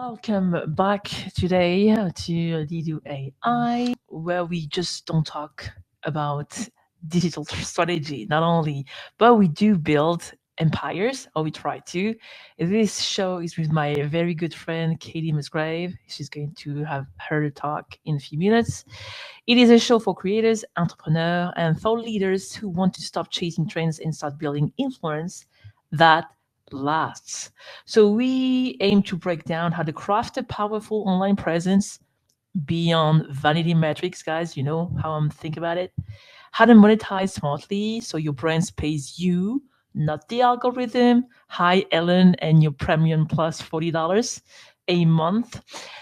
Welcome back today to Leeloo AI, where we just don't talk about digital strategy, not only, but we do build empires, or we try to. This show is with my very good friend Katie Musgrave. She's going to have her talk in a few minutes. It is a show for creators, entrepreneurs, and thought leaders who want to stop chasing trends and start building influence that lasts. So we aim to break down how to craft a powerful online presence beyond vanity metrics, guys. You know how I'm thinking about it. How to monetize smartly so your brand pays you, not the algorithm. Hi, Ellen, and your premium plus $40 a month.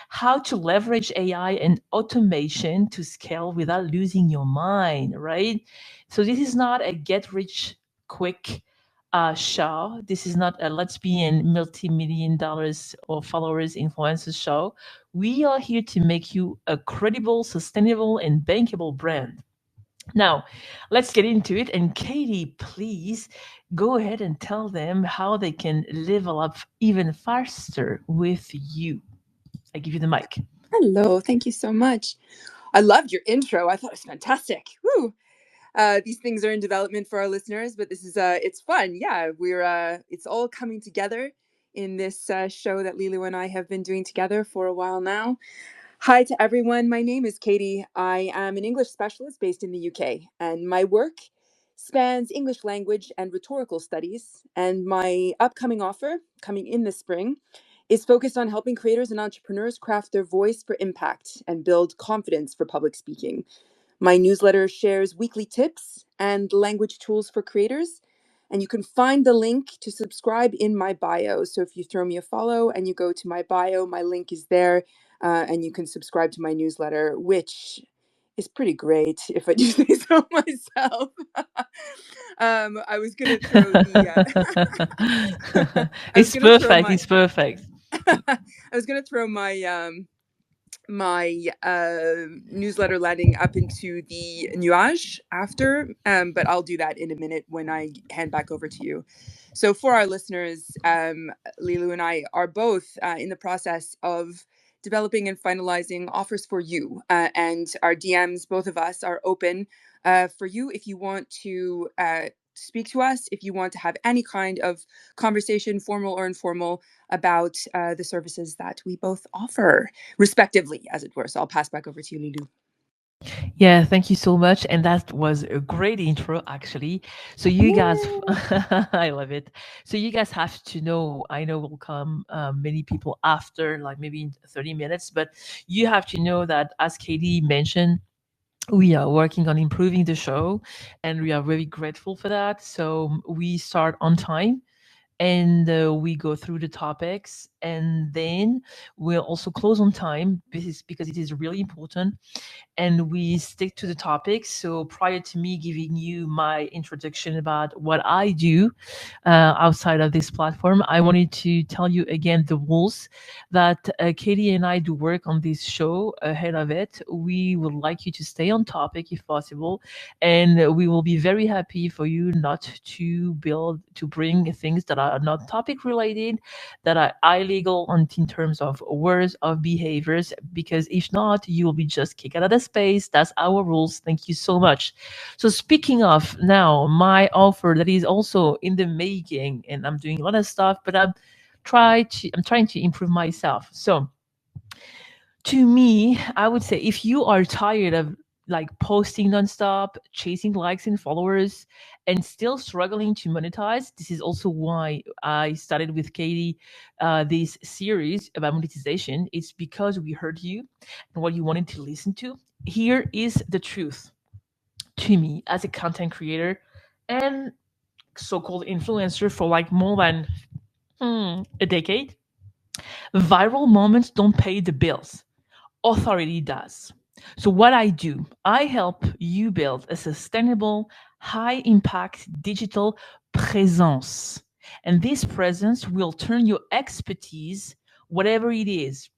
How to leverage AI and automation to scale without losing your mind, right? So this is not a get rich quick show. This is not a let's be in multi-million dollars or followers influencers show. We are here to make you a credible, sustainable, and bankable brand. Now, let's get into it. And Katie, please go ahead and tell them how they can level up even faster with you. I give you the mic. Hello, thank you so much. I loved your intro. I thought it was fantastic. Woo! These things are in development for our listeners, but this is it's fun. Yeah, it's all coming together in this show that Leeloo and I have been doing together for a while now. Hi to everyone. My name is Katie. I am an English specialist based in the UK, and my work spans English language and rhetorical studies. And my upcoming offer, coming in this spring, is focused on helping creators and entrepreneurs craft their voice for impact and build confidence for public speaking. My newsletter shares weekly tips and language tools for creators. And you can find the link to subscribe in my bio. So if you throw me a follow and you go to my bio, my link is there, and you can subscribe to my newsletter, which is pretty great if I do say so myself. I was gonna throw the. It's perfect. It's perfect. I was gonna throw my newsletter landing up into the nuage after, but I'll do that in a minute when I hand back over to you. So for our listeners, Leeloo and I are both in the process of developing and finalizing offers for you, and our DMs, both of us, are open for you if you want to speak to us, if you want to have any kind of conversation, formal or informal, about the services that we both offer, respectively, as it were. So I'll pass back over to you, Leeloo. Yeah, thank you so much. And that was a great intro, actually. So you guys, I love it. So you guys have to know, I know will come many people after, like maybe in 30 minutes, but you have to know that as Katie mentioned, we are working on improving the show and we are very grateful for that. So we start on time and we go through the topics and then we'll also close on time because it is really important and we stick to the topics. So prior to me giving you my introduction about what I do outside of this platform, I wanted to tell you again the rules that Katie and I do work on this show ahead of it. We would like you to stay on topic if possible, and we will be very happy for you not to bring things that are not topic related, that are illegal in terms of words of behaviors, because if not, you will be just kicked out of the space. That's our rules. Thank you so much. So speaking of now, my offer that is also in the making, and I'm doing a lot of stuff, but I'm trying to improve myself. So to me, I would say if you are tired of like posting nonstop, chasing likes and followers, and still struggling to monetize, this is also why I started with Katie this series about monetization. It's because we heard you and what you wanted to listen to. Here is the truth to me as a content creator and so-called influencer for like more than a decade. Viral moments don't pay the bills. Authority does. So, what I do, I help you build a sustainable, high impact digital presence. And this presence will turn your expertise, whatever it is,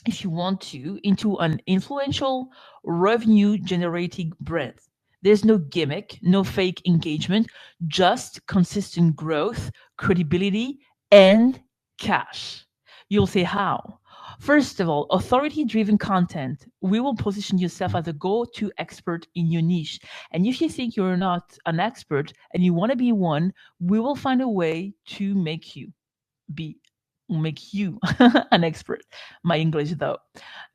if you want to, into an influential, revenue generating brand. There's no gimmick, no fake engagement, just consistent growth, credibility, and cash. You'll say, how? First of all, authority driven content. We will position yourself as a go to expert in your niche. And if you think you're not an expert and you want to be one, we will find a way to be make you an expert. My English though.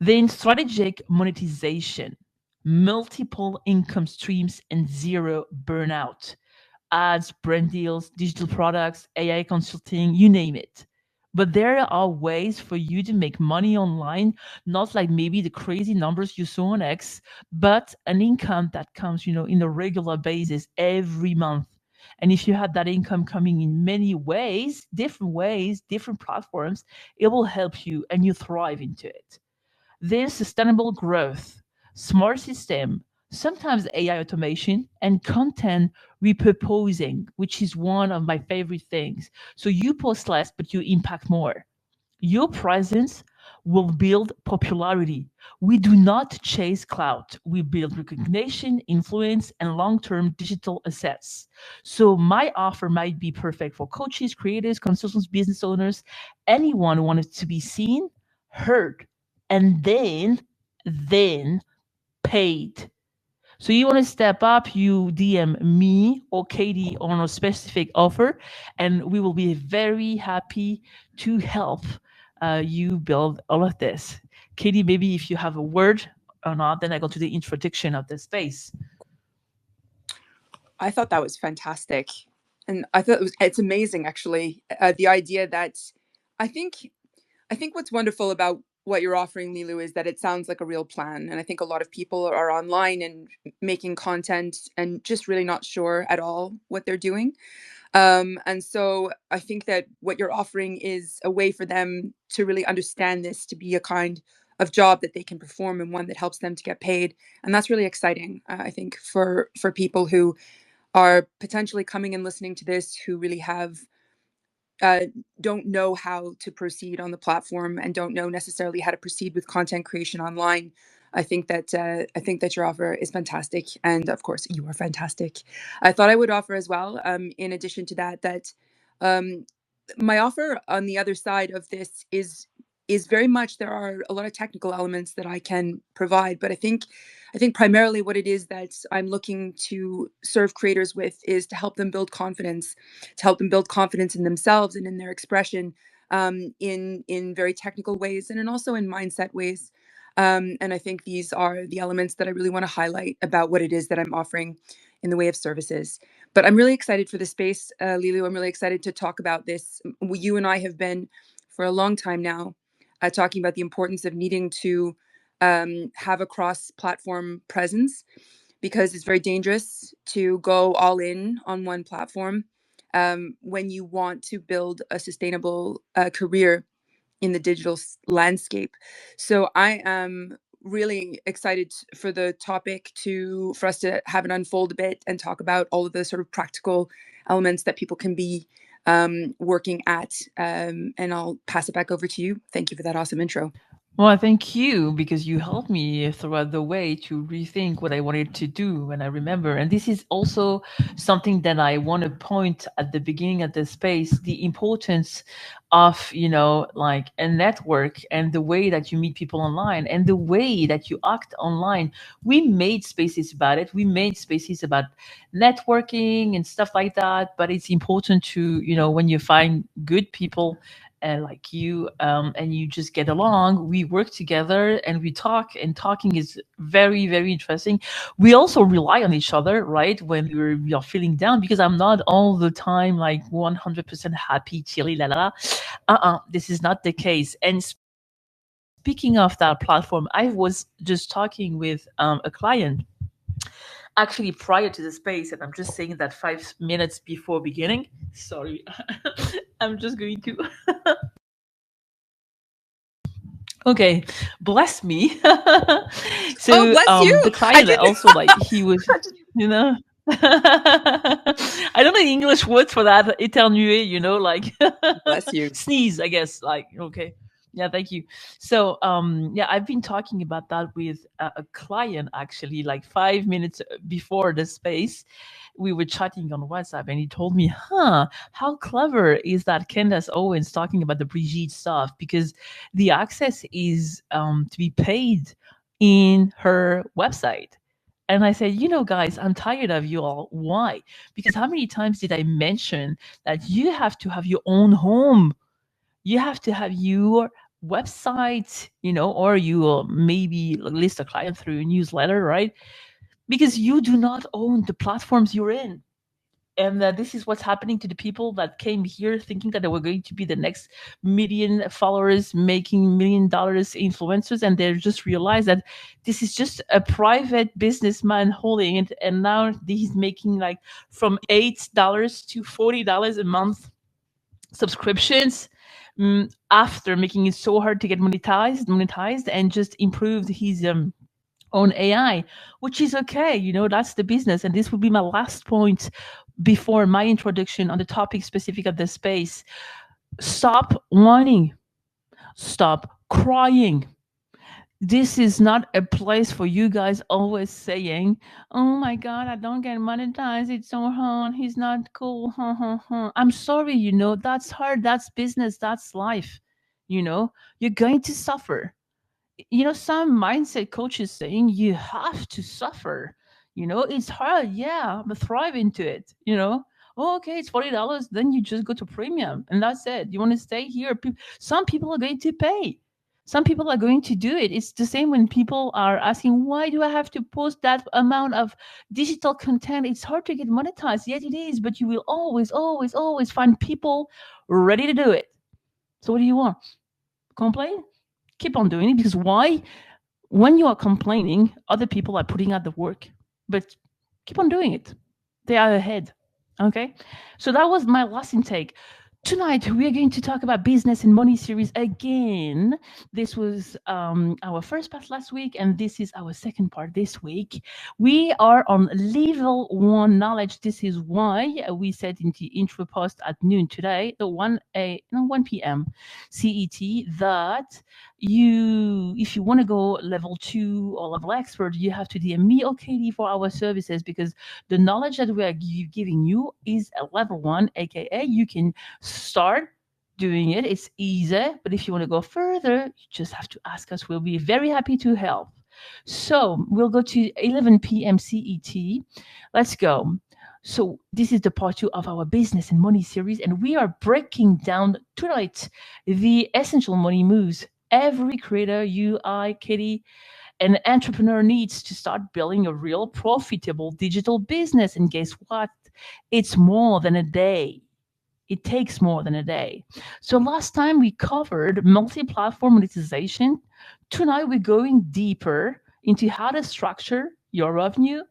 Then strategic monetization, multiple income streams and zero burnout. Ads, brand deals, digital products, AI consulting, you name it. But there are ways for you to make money online, not like maybe the crazy numbers you saw on X, but an income that comes, in a regular basis every month. And if you have that income coming in many ways, different platforms, it will help you and you thrive into it. Then sustainable growth, smart system, sometimes AI automation, and content repurposing, which is one of my favorite things. So you post less, but you impact more. Your presence will build popularity. We do not chase clout. We build recognition, influence, and long term digital assets. So, my offer might be perfect for coaches, creators, consultants, business owners, anyone who wanted to be seen, heard, and then paid. So you want to step up, you DM me or Katie on a specific offer, and we will be very happy to help you build all of this. Katie, maybe if you have a word or not, then I go to the introduction of the space. I thought that was fantastic. And I thought it's amazing actually. The idea that I think I think what's wonderful about what you're offering, Leeloo, is that it sounds like a real plan. And I think a lot of people are online and making content and just really not sure at all what they're doing. And so I think that what you're offering is a way for them to really understand this to be a kind of job that they can perform and one that helps them to get paid. And that's really exciting, I think, for people who are potentially coming and listening to this who really have uh, don't know how to proceed on the platform and don't know necessarily how to proceed with content creation online. I think that your offer is fantastic, and of course, you are fantastic. I thought I would offer as well, in addition to that, that um, my offer on the other side of this is very much there are a lot of technical elements that I can provide, but I think primarily what it is that I'm looking to serve creators with is to help them build confidence, to help them build confidence in themselves and in their expression, in very technical ways and also in mindset ways. And I think these are the elements that I really want to highlight about what it is that I'm offering in the way of services. But I'm really excited for the space, Leeloo. I'm really excited to talk about this. You and I have been for a long time now talking about the importance of needing to have a cross-platform presence, because it's very dangerous to go all in on one platform when you want to build a sustainable career in the digital landscape. So I am really excited for the topic for us to have it unfold a bit and talk about all of the sort of practical elements that people can be working at. And I'll pass it back over to you. Thank you for that awesome intro. Well, thank you because you helped me throughout the way to rethink what I wanted to do when I remember. And this is also something that I want to point at the beginning of the space, the importance of, like a network and the way that you meet people online and the way that you act online. We made spaces about it. We made spaces about networking and stuff like that. But it's important to, when you find good people like you, and you just get along, we work together and we talk, and talking is very, very interesting. We also rely on each other, right, when we are feeling down, because I'm not all the time like 100% happy, chilly, la la la. This is not the case. And speaking of that platform, I was just talking with a client actually prior to the space, and I'm just saying that 5 minutes before beginning. Sorry, I'm just going to Okay, bless me. Oh, So bless you. the I client didn't. also, like, he was, you know I don't know the English word for that, éternuer, like Bless you. sneeze, I guess, like, okay. Yeah, thank you. So, yeah, I've been talking about that with a client actually, like 5 minutes before the space. We were chatting on WhatsApp, and he told me, "Huh, how clever is that Candace Owens talking about the Brigitte stuff? Because the access is to be paid in her website." And I said, guys, I'm tired of you all. Why? Because how many times did I mention that you have to have your own home? You have to have your website, or you will maybe list a client through a newsletter, right? Because you do not own the platforms you're in. And this is what's happening to the people that came here thinking that they were going to be the next million followers, making $1 million influencers, and they just realized that this is just a private businessman holding it, and now he's making like from $8 to $40 a month subscriptions, after making it so hard to get monetized, and just improved his own AI, which is okay. That's the business. And this will be my last point before my introduction on the topic specific of the space. Stop whining. Stop crying. This is not a place for you guys always saying, "Oh my God, I don't get monetized. It's so hard. He's not cool." I'm sorry, that's hard. That's business. That's life. You're going to suffer. Some mindset coaches saying you have to suffer. It's hard, yeah, but thrive into it. Oh, okay, it's $40. Then you just go to premium, and that's it. You want to stay here? Some people are going to pay. Some people are going to do it. It's the same when people are asking, why do I have to post that amount of digital content? It's hard to get monetized. Yes, it is, but you will always, always, always find people ready to do it. So what do you want? Complain? Keep on doing it, because why? When you are complaining, other people are putting out the work, but keep on doing it. They are ahead. Okay. So that was my last intake. Tonight, we are going to talk about business and money series again. This was our first part last week, and this is our second part this week. We are on level one knowledge. This is why we said in the intro post at noon today, the 1 p.m. CET, that if you want to go level two or level expert, you have to DM me or Katie for our services, because the knowledge that we are giving you is a level one, aka you can start doing it. It's easy, but if you want to go further, you just have to ask us. We'll be very happy to help. So we'll go to 11 p.m. CET. Let's go. So this is the part two of our business and money series, and we are breaking down tonight the essential money moves every creator, you, I, Katie, an entrepreneur needs to start building a real profitable digital business. And guess what? It's more than a day. It takes more than a day. So last time we covered multi-platform monetization. Tonight we're going deeper into how to structure your revenue,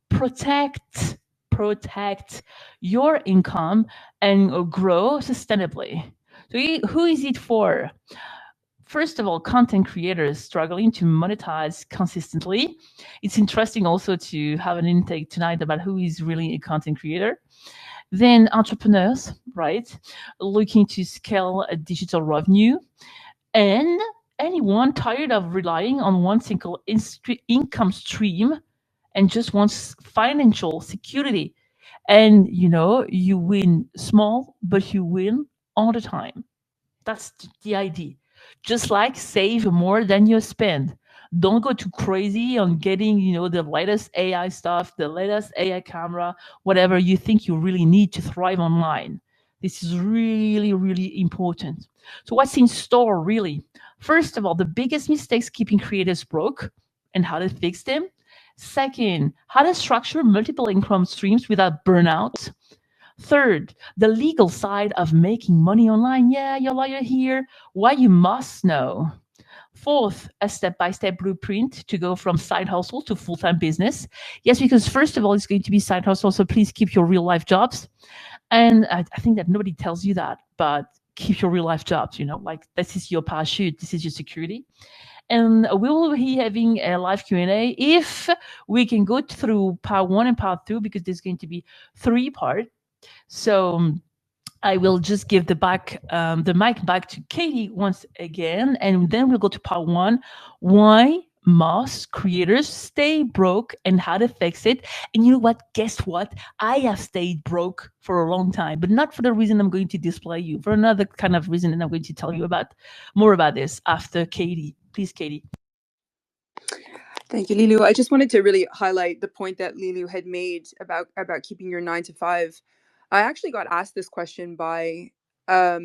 protect protect your income, and grow sustainably. So who is it for? First of all, content creators struggling to monetize consistently. It's interesting also to have an intake tonight about who is really a content creator. Then entrepreneurs, right, looking to scale a digital revenue, and anyone tired of relying on one single income stream and just wants financial security. And you win small, but you win all the time. That's the idea. Just like save more than you spend. Don't go too crazy on getting, the latest AI stuff, the latest AI camera, whatever you think you really need to thrive online. This is really, really important. So what's in store really? First of all, the biggest mistakes keeping creators broke and how to fix them. Second, how to structure multiple income streams without burnout. Third, the legal side of making money online. Yeah, your lawyer here. Why you must know. Fourth, a step-by-step blueprint to go from side hustle to full-time business. Yes, because first of all, it's going to be side hustle, so please keep your real-life jobs. And I think that nobody tells you that, but keep your real-life jobs. Like this is your parachute, this is your security. And we will be having a live Q&A if we can go through part one and part two, because there's going to be three parts. So I will just give the mic back to Katie once again, and then we'll go to part one: why most creators stay broke and how to fix it. And you know what? Guess what? I have stayed broke for a long time, but not for the reason I'm going to display you. For another kind of reason, and I'm going to tell you about more about this after Katie. Please, Katie. Thank you, Leeloo. I just wanted to really highlight the point that Leeloo had made about keeping your 9 to 5. I actually got asked this question by a,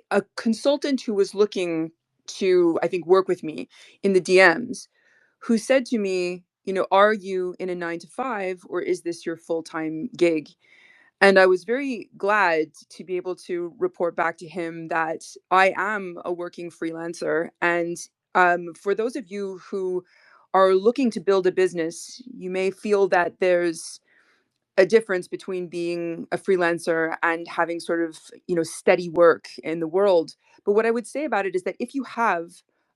a consultant who was looking to, I think, work with me in the DMs, who said to me, are you in a 9 to 5 or is this your full-time gig? And I was very glad to be able to report back to him that I am a working freelancer. And for those of you who are looking to build a business, you may feel that there's a difference between being a freelancer and having sort of, steady work in the world. But what I would say about it is that if you have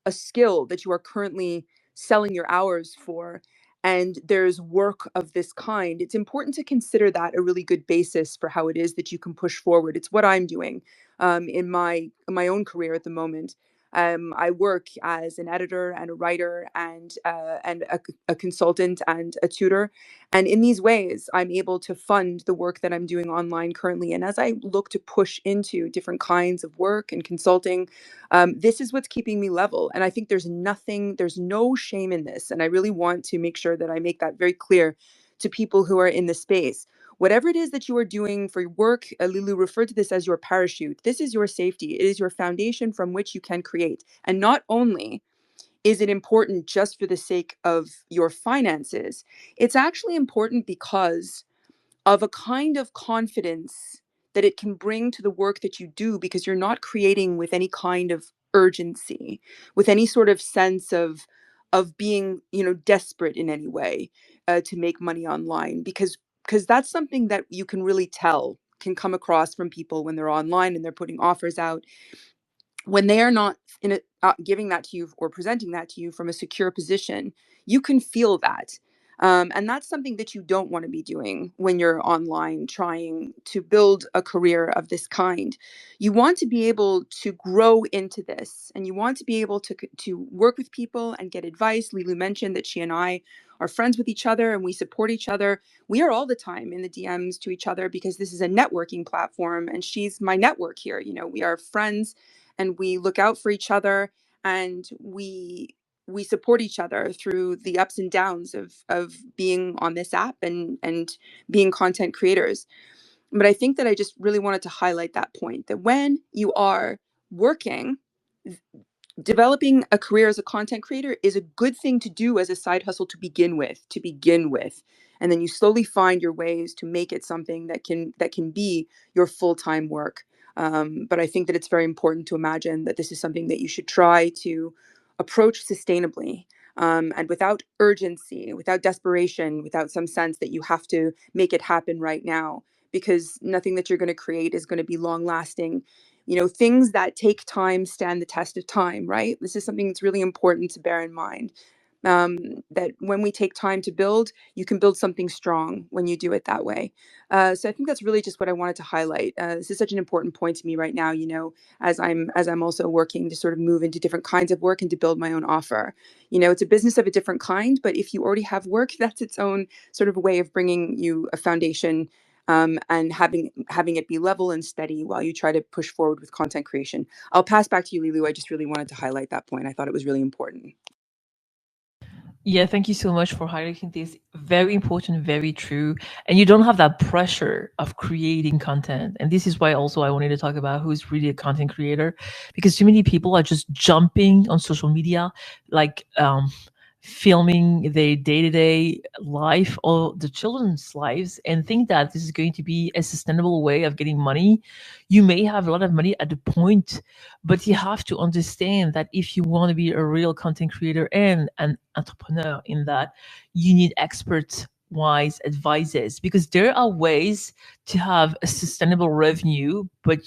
a skill that you are currently selling your hours for, and there's work of this kind, it's important to consider that a really good basis for how it is that you can push forward. It's what I'm doing in my own career at the moment. I work as an editor and a writer and a consultant and a tutor, and in these ways, I'm able to fund the work that I'm doing online currently. And as I look to push into different kinds of work and consulting, this is what's keeping me level. And I think there's no shame in this. And I really want to make sure that I make that very clear to people who are in the space. Whatever it is that you are doing for your work, Leeloo referred to this as your parachute. This is your safety. It is your foundation from which you can create. And not only is it important just for the sake of your finances, it's actually important because of a kind of confidence that it can bring to the work that you do, because you're not creating with any kind of urgency, with any sort of sense of being, desperate in any way to make money online, because that's something that you can really tell can come across from people when they're online and they're putting offers out, when they are not giving that to you or presenting that to you from a secure position. You can feel that. And that's something that you don't want to be doing when you're online trying to build a career of this kind. You want to be able to grow into this, and you want to be able to work with people and get advice. Leeloo mentioned that she and I are friends with each other and we support each other. We are all the time in the DMs to each other because this is a networking platform, and she's my network here. We are friends and we look out for each other, and we support each other through the ups and downs of being on this app and being content creators. But I think that I just really wanted to highlight that point, that when you are working, developing a career as a content creator is a good thing to do as a side hustle to begin with, and then you slowly find your ways to make it something that can be your full-time work. But I think that it's very important to imagine that this is something that you should try to approach sustainably, and without urgency, without desperation, without some sense that you have to make it happen right now, because nothing that you're going to create is going to be long lasting. Things that take time stand the test of time, right? This is something that's really important to bear in mind. That when we take time to build, you can build something strong when you do it that way. So I think that's really just what I wanted to highlight. This is such an important point to me right now, as I'm also working to sort of move into different kinds of work and to build my own offer. It's a business of a different kind, but if you already have work, that's its own sort of way of bringing you a foundation, and having it be level and steady while you try to push forward with content creation. I'll pass back to you, Leeloo. I just really wanted to highlight that point. I thought it was really important. Yeah, thank you so much for highlighting this. Very important, very true. And you don't have that pressure of creating content. And this is why also I wanted to talk about who's really a content creator, because too many people are just jumping on social media, like filming their day-to-day life or the children's lives, and think that this is going to be a sustainable way of getting money. You may have a lot of money at the point, but you have to understand that if you want to be a real content creator and an entrepreneur in that, you need expert wise advices, because there are ways to have a sustainable revenue, but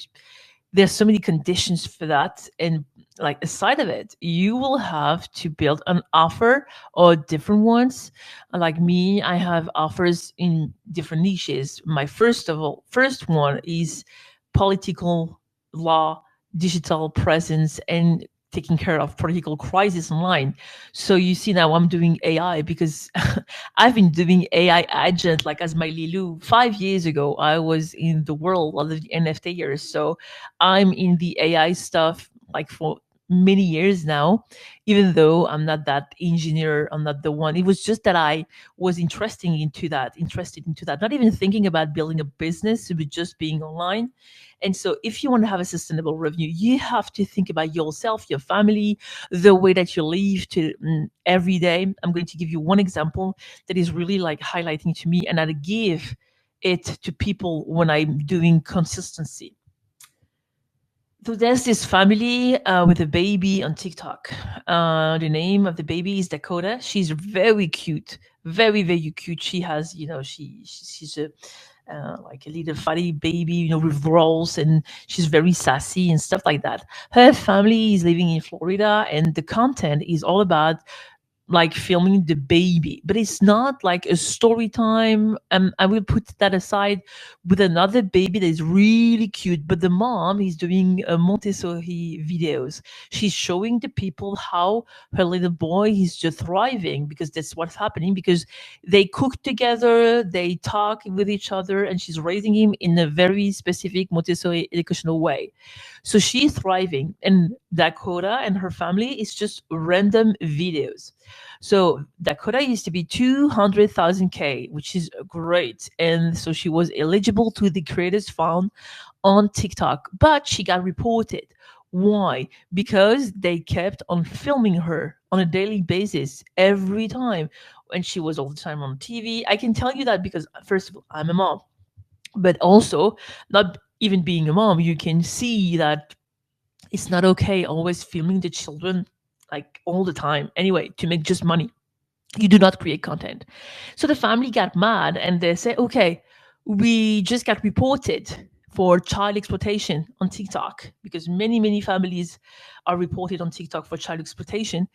there's so many conditions for that. And like aside of it, you will have to build an offer or different ones. Like me, I have offers in different niches. My first one is political law, digital presence, and taking care of political crisis online. So you see now I'm doing AI because I've been doing AI agent like as my Leeloo. 5 years ago, I was in the world of the NFT years. So I'm in the AI stuff like for many years now, even though I'm not that engineer, I'm not the one. It was just that I was interested into that, not even thinking about building a business, but just being online. And so if you want to have a sustainable revenue, you have to think about yourself, your family, the way that you live to every day. I'm going to give you one example that is really like highlighting to me, and I give it to people when I'm doing consistency. So there's this family with a baby on TikTok. The name of the baby is Dakota. She's very cute, very very cute. She has, she's a like a little funny baby, with rolls, and she's very sassy and stuff like that. Her family is living in Florida, and the content is all about like filming the baby, but it's not like a story time. I will put that aside with another baby that is really cute, but the mom is doing Montessori videos. She's showing the people how her little boy is just thriving because that's what's happening, because they cook together, they talk with each other, and she's raising him in a very specific Montessori educational way. So she's thriving, and Dakota and her family is just random videos. So Dakota used to be 200,000K, which is great. And so she was eligible to the Creators Fund on TikTok, but she got reported. Why? Because they kept on filming her on a daily basis every time. And she was all the time on TV. I can tell you that because, first of all, I'm a mom, but also, not even being a mom, you can see that it's not okay always filming the children like all the time anyway to make just money. You do not create content. So the family got mad and they said, okay, we just got reported for child exploitation on TikTok, because many, many families are reported on TikTok for child exploitation.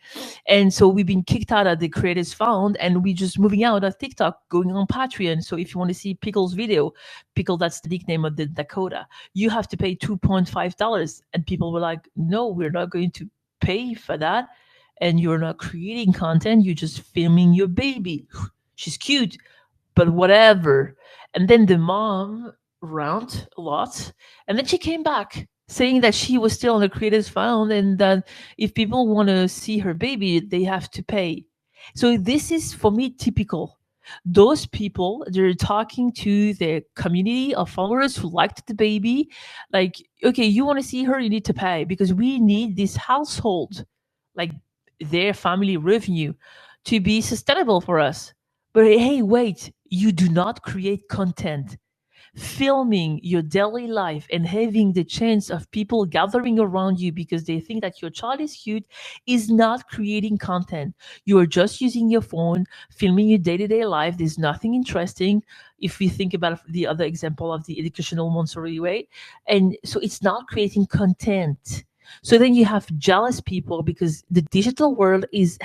And so we've been kicked out of the Creators Fund, and we just moving out of TikTok, going on Patreon. So if you want to see Pickle's video, Pickle, that's the nickname of the Dakota, you have to pay $2.5. And people were like, no, we're not going to pay for that. And you're not creating content, you're just filming your baby. She's cute, but whatever. And then the mom round a lot. And then she came back saying that she was still on the Creators Fund and that if people want to see her baby, they have to pay. So this is for me typical. Those people, they're talking to their community of followers who liked the baby. Like, okay, you want to see her, you need to pay because we need this household, like their family revenue, to be sustainable for us. But hey, wait, you do not create content. Filming your daily life and having the chance of people gathering around you because they think that your child is cute is not creating content. You are just using your phone, filming your day to day life. There's nothing interesting if we think about the other example of the educational Montessori way. And so it's not creating content. So then you have jealous people because the digital world is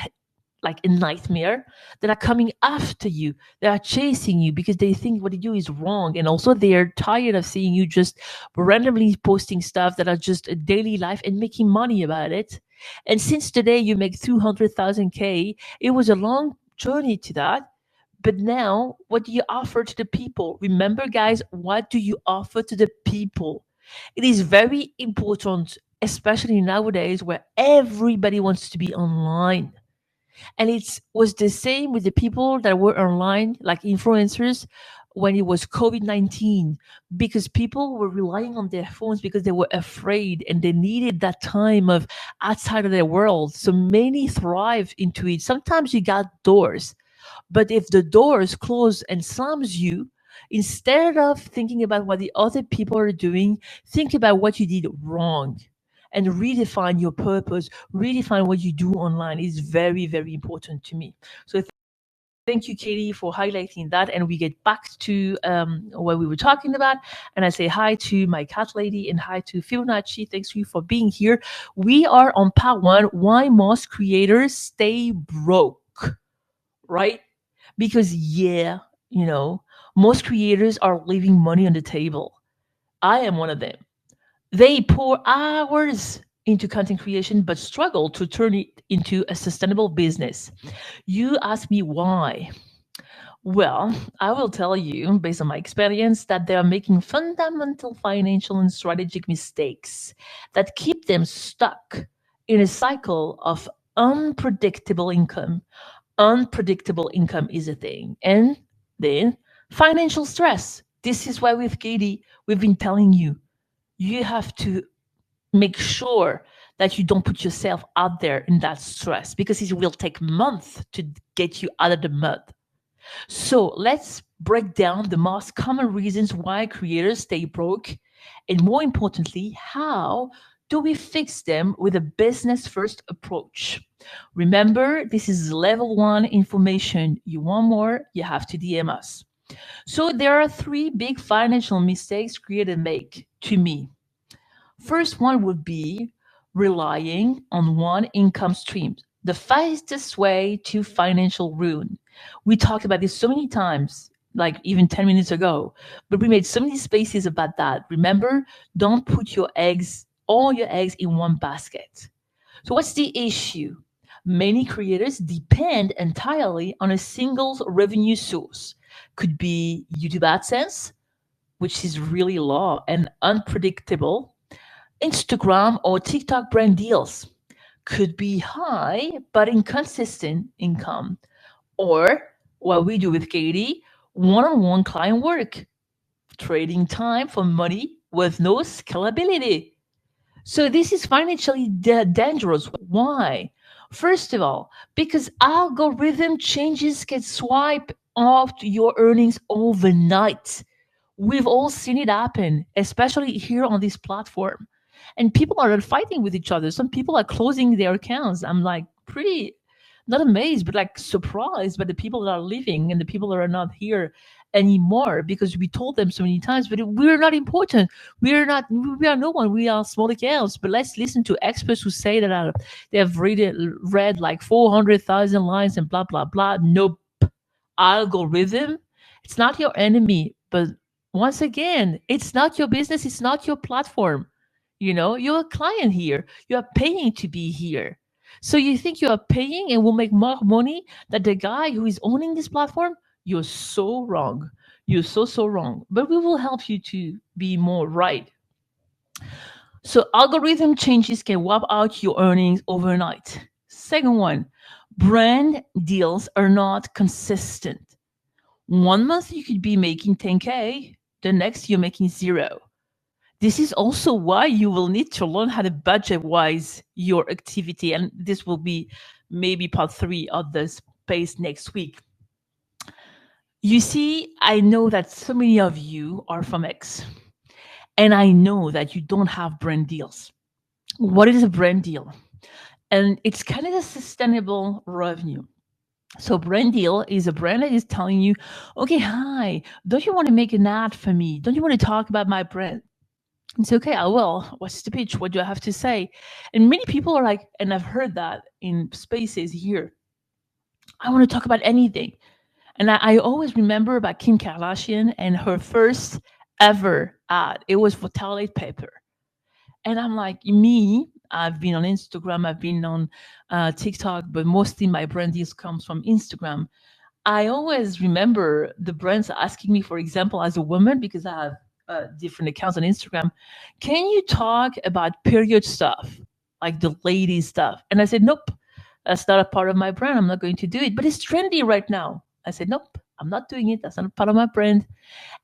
like a nightmare, that are coming after you, they are chasing you because they think what you do is wrong, and also they are tired of seeing you just randomly posting stuff that are just a daily life and making money about it. And since today you make 200,000K, it was a long journey to that. But now, what do you offer to the people? Remember, guys, what do you offer to the people? It is very important, especially nowadays where everybody wants to be online. And it was the same with the people that were online, like influencers, when it was COVID-19, because people were relying on their phones because they were afraid and they needed that time of outside of their world. So many thrived into it. Sometimes you got doors, but if the doors close and slams you, instead of thinking about what the other people are doing, think about what you did wrong and redefine your purpose, redefine what you do online is very, very important to me. So Thank you, Katie, for highlighting that. And we get back to what we were talking about. And I say hi to my cat lady and hi to Fibonacci. Thanks you for being here. We are on part one, why most creators stay broke, right? Because, yeah, you know, most creators are leaving money on the table. I am one of them. They pour hours into content creation but struggle to turn it into a sustainable business. You ask me why. Well, I will tell you, based on my experience, that they are making fundamental financial and strategic mistakes that keep them stuck in a cycle of unpredictable income. Unpredictable income is a thing. And then financial stress. This is why, with Katie, we've been telling you, you have to make sure that you don't put yourself out there in that stress because it will take months to get you out of the mud. So let's break down the most common reasons why creators stay broke, and more importantly, how do we fix them with a business first approach? Remember, this is level one information. You want more, you have to DM us. So there are three big financial mistakes creators make to me. First one would be relying on one income stream, the fastest way to financial ruin. We talked about this so many times, like even 10 minutes ago, but we made so many spaces about that. Remember, don't put all your eggs in one basket. So, what's the issue? Many creators depend entirely on a single revenue source. Could be YouTube AdSense, which is really low and unpredictable. Instagram or TikTok brand deals could be high but inconsistent income. Or what we do with Katie, one on one client work, trading time for money with no scalability. So this is financially dangerous. Why? First of all, because algorithm changes can swipe off your earnings overnight. We've all seen it happen, especially here on this platform. And people are fighting with each other. Some people are closing their accounts. I'm like pretty not amazed, but like surprised by the people that are leaving and the people that are not here anymore because we told them so many times, but we're not important. We are no one. We are small accounts. But let's listen to experts who say that they have read like 400,000 lines and blah, blah, blah. Nope. Algorithm, it's not your enemy, but once again, it's not your business, it's not your platform. You're a client here, you are paying to be here. So you think you are paying and will make more money than the guy who is owning this platform? You're so wrong. You're so wrong, but we will help you to be more right. So algorithm changes can wipe out your earnings overnight. Second one, brand deals are not consistent. One month you could be making 10K, the next you're making zero. This is also why you will need to learn how to budget wise your activity. And this will be maybe part three of this space next week. You see, I know that so many of you are from X, and I know that you don't have brand deals. What is a brand deal? And it's kind of a sustainable revenue. So brand deal is a brand that is telling you, okay, hi, don't you want to make an ad for me? Don't you want to talk about my brand? It's okay, I will. What's the pitch? What do I have to say? And many people are like, and I've heard that in spaces here, I want to talk about anything. And I always remember about Kim Kardashian and her first ever ad. It was for toilet paper. And I'm like, me, I've been on Instagram, I've been on TikTok, but mostly my brand deals comes from Instagram. I always remember the brands asking me, for example, as a woman, because I have different accounts on Instagram, can you talk about period stuff, like the ladies stuff? And I said, nope, that's not a part of my brand. I'm not going to do it. But it's trendy right now. I said, nope, I'm not doing it. That's not a part of my brand.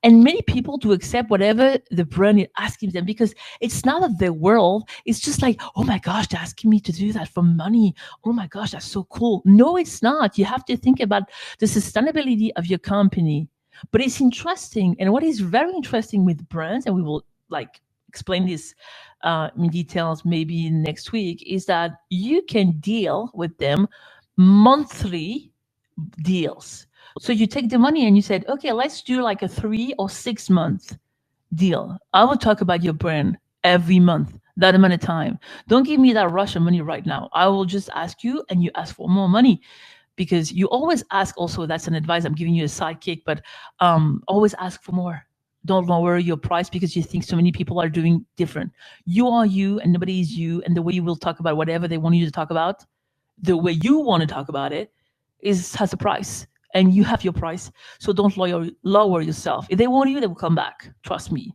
And many people do accept whatever the brand is asking them because it's not of their world. It's just like, oh my gosh, they're asking me to do that for money. Oh my gosh, that's so cool. No, it's not. You have to think about the sustainability of your company. But it's interesting. And what is very interesting with brands, and we will like explain this in details maybe next week, is that you can deal with them monthly deals. So you take the money and you said, okay, let's do like a 3 or 6 month deal. I will talk about your brand every month, that amount of time. Don't give me that rush of money right now. I will just ask you and you ask for more money because you always ask. Also, that's an advice. I'm giving you a sidekick, but always ask for more. Don't lower your price because you think so many people are doing different. You are you and nobody is you. And the way you will talk about whatever they want you to talk about, the way you want to talk about it is has a price and you have your price. So don't lower yourself. If they want you, they will come back. Trust me.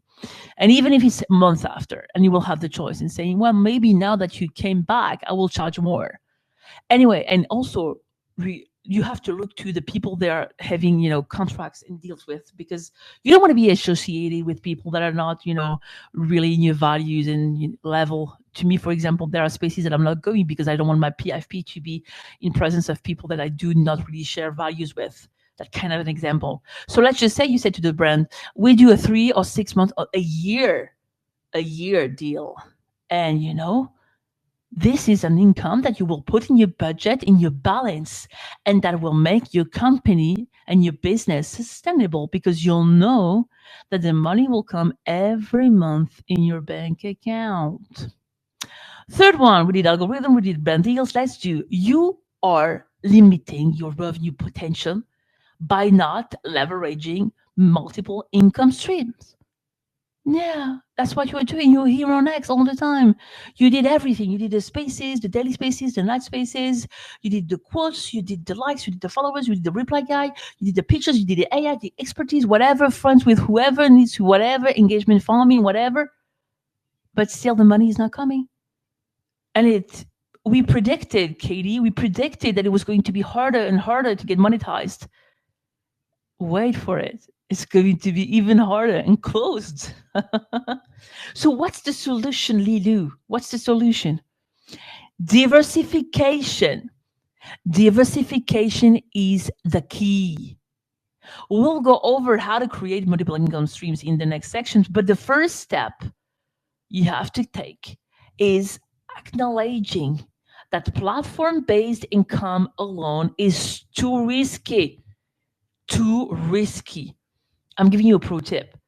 And even if it's a month after, and you will have the choice in saying, well, maybe now that you came back, I will charge more. Anyway, and also you have to look to the people they are having, contracts and deals with, because you don't want to be associated with people that are not, really in your values and level. To me, for example, there are spaces that I'm not going because I don't want my PFP to be in presence of people that I do not really share values with. That kind of an example. So let's just say you said to the brand, we do a 3 or 6 month or a year deal. And this is an income that you will put in your budget, in your balance, and that will make your company and your business sustainable because you'll know that the money will come every month in your bank account. Third one, we did algorithm, we did brand deals. Let's do, you are limiting your revenue potential by not leveraging multiple income streams. Yeah, that's what you were doing. You were here on X all the time. You did everything. You did the spaces, the daily spaces, the night spaces. You did the quotes, you did the likes, you did the followers, you did the reply guy, you did the pictures, you did the AI, the expertise, whatever, friends with whoever needs whatever, engagement farming, whatever. But still the money is not coming. And we predicted, Katie, we predicted that it was going to be harder and harder to get monetized. Wait for it. It's going to be even harder and closed. So what's the solution, Leeloo? What's the solution? Diversification. Diversification is the key. We'll go over how to create multiple income streams in the next sections, but the first step you have to take is acknowledging that platform-based income alone is too risky. Too risky. I'm giving you a pro tip.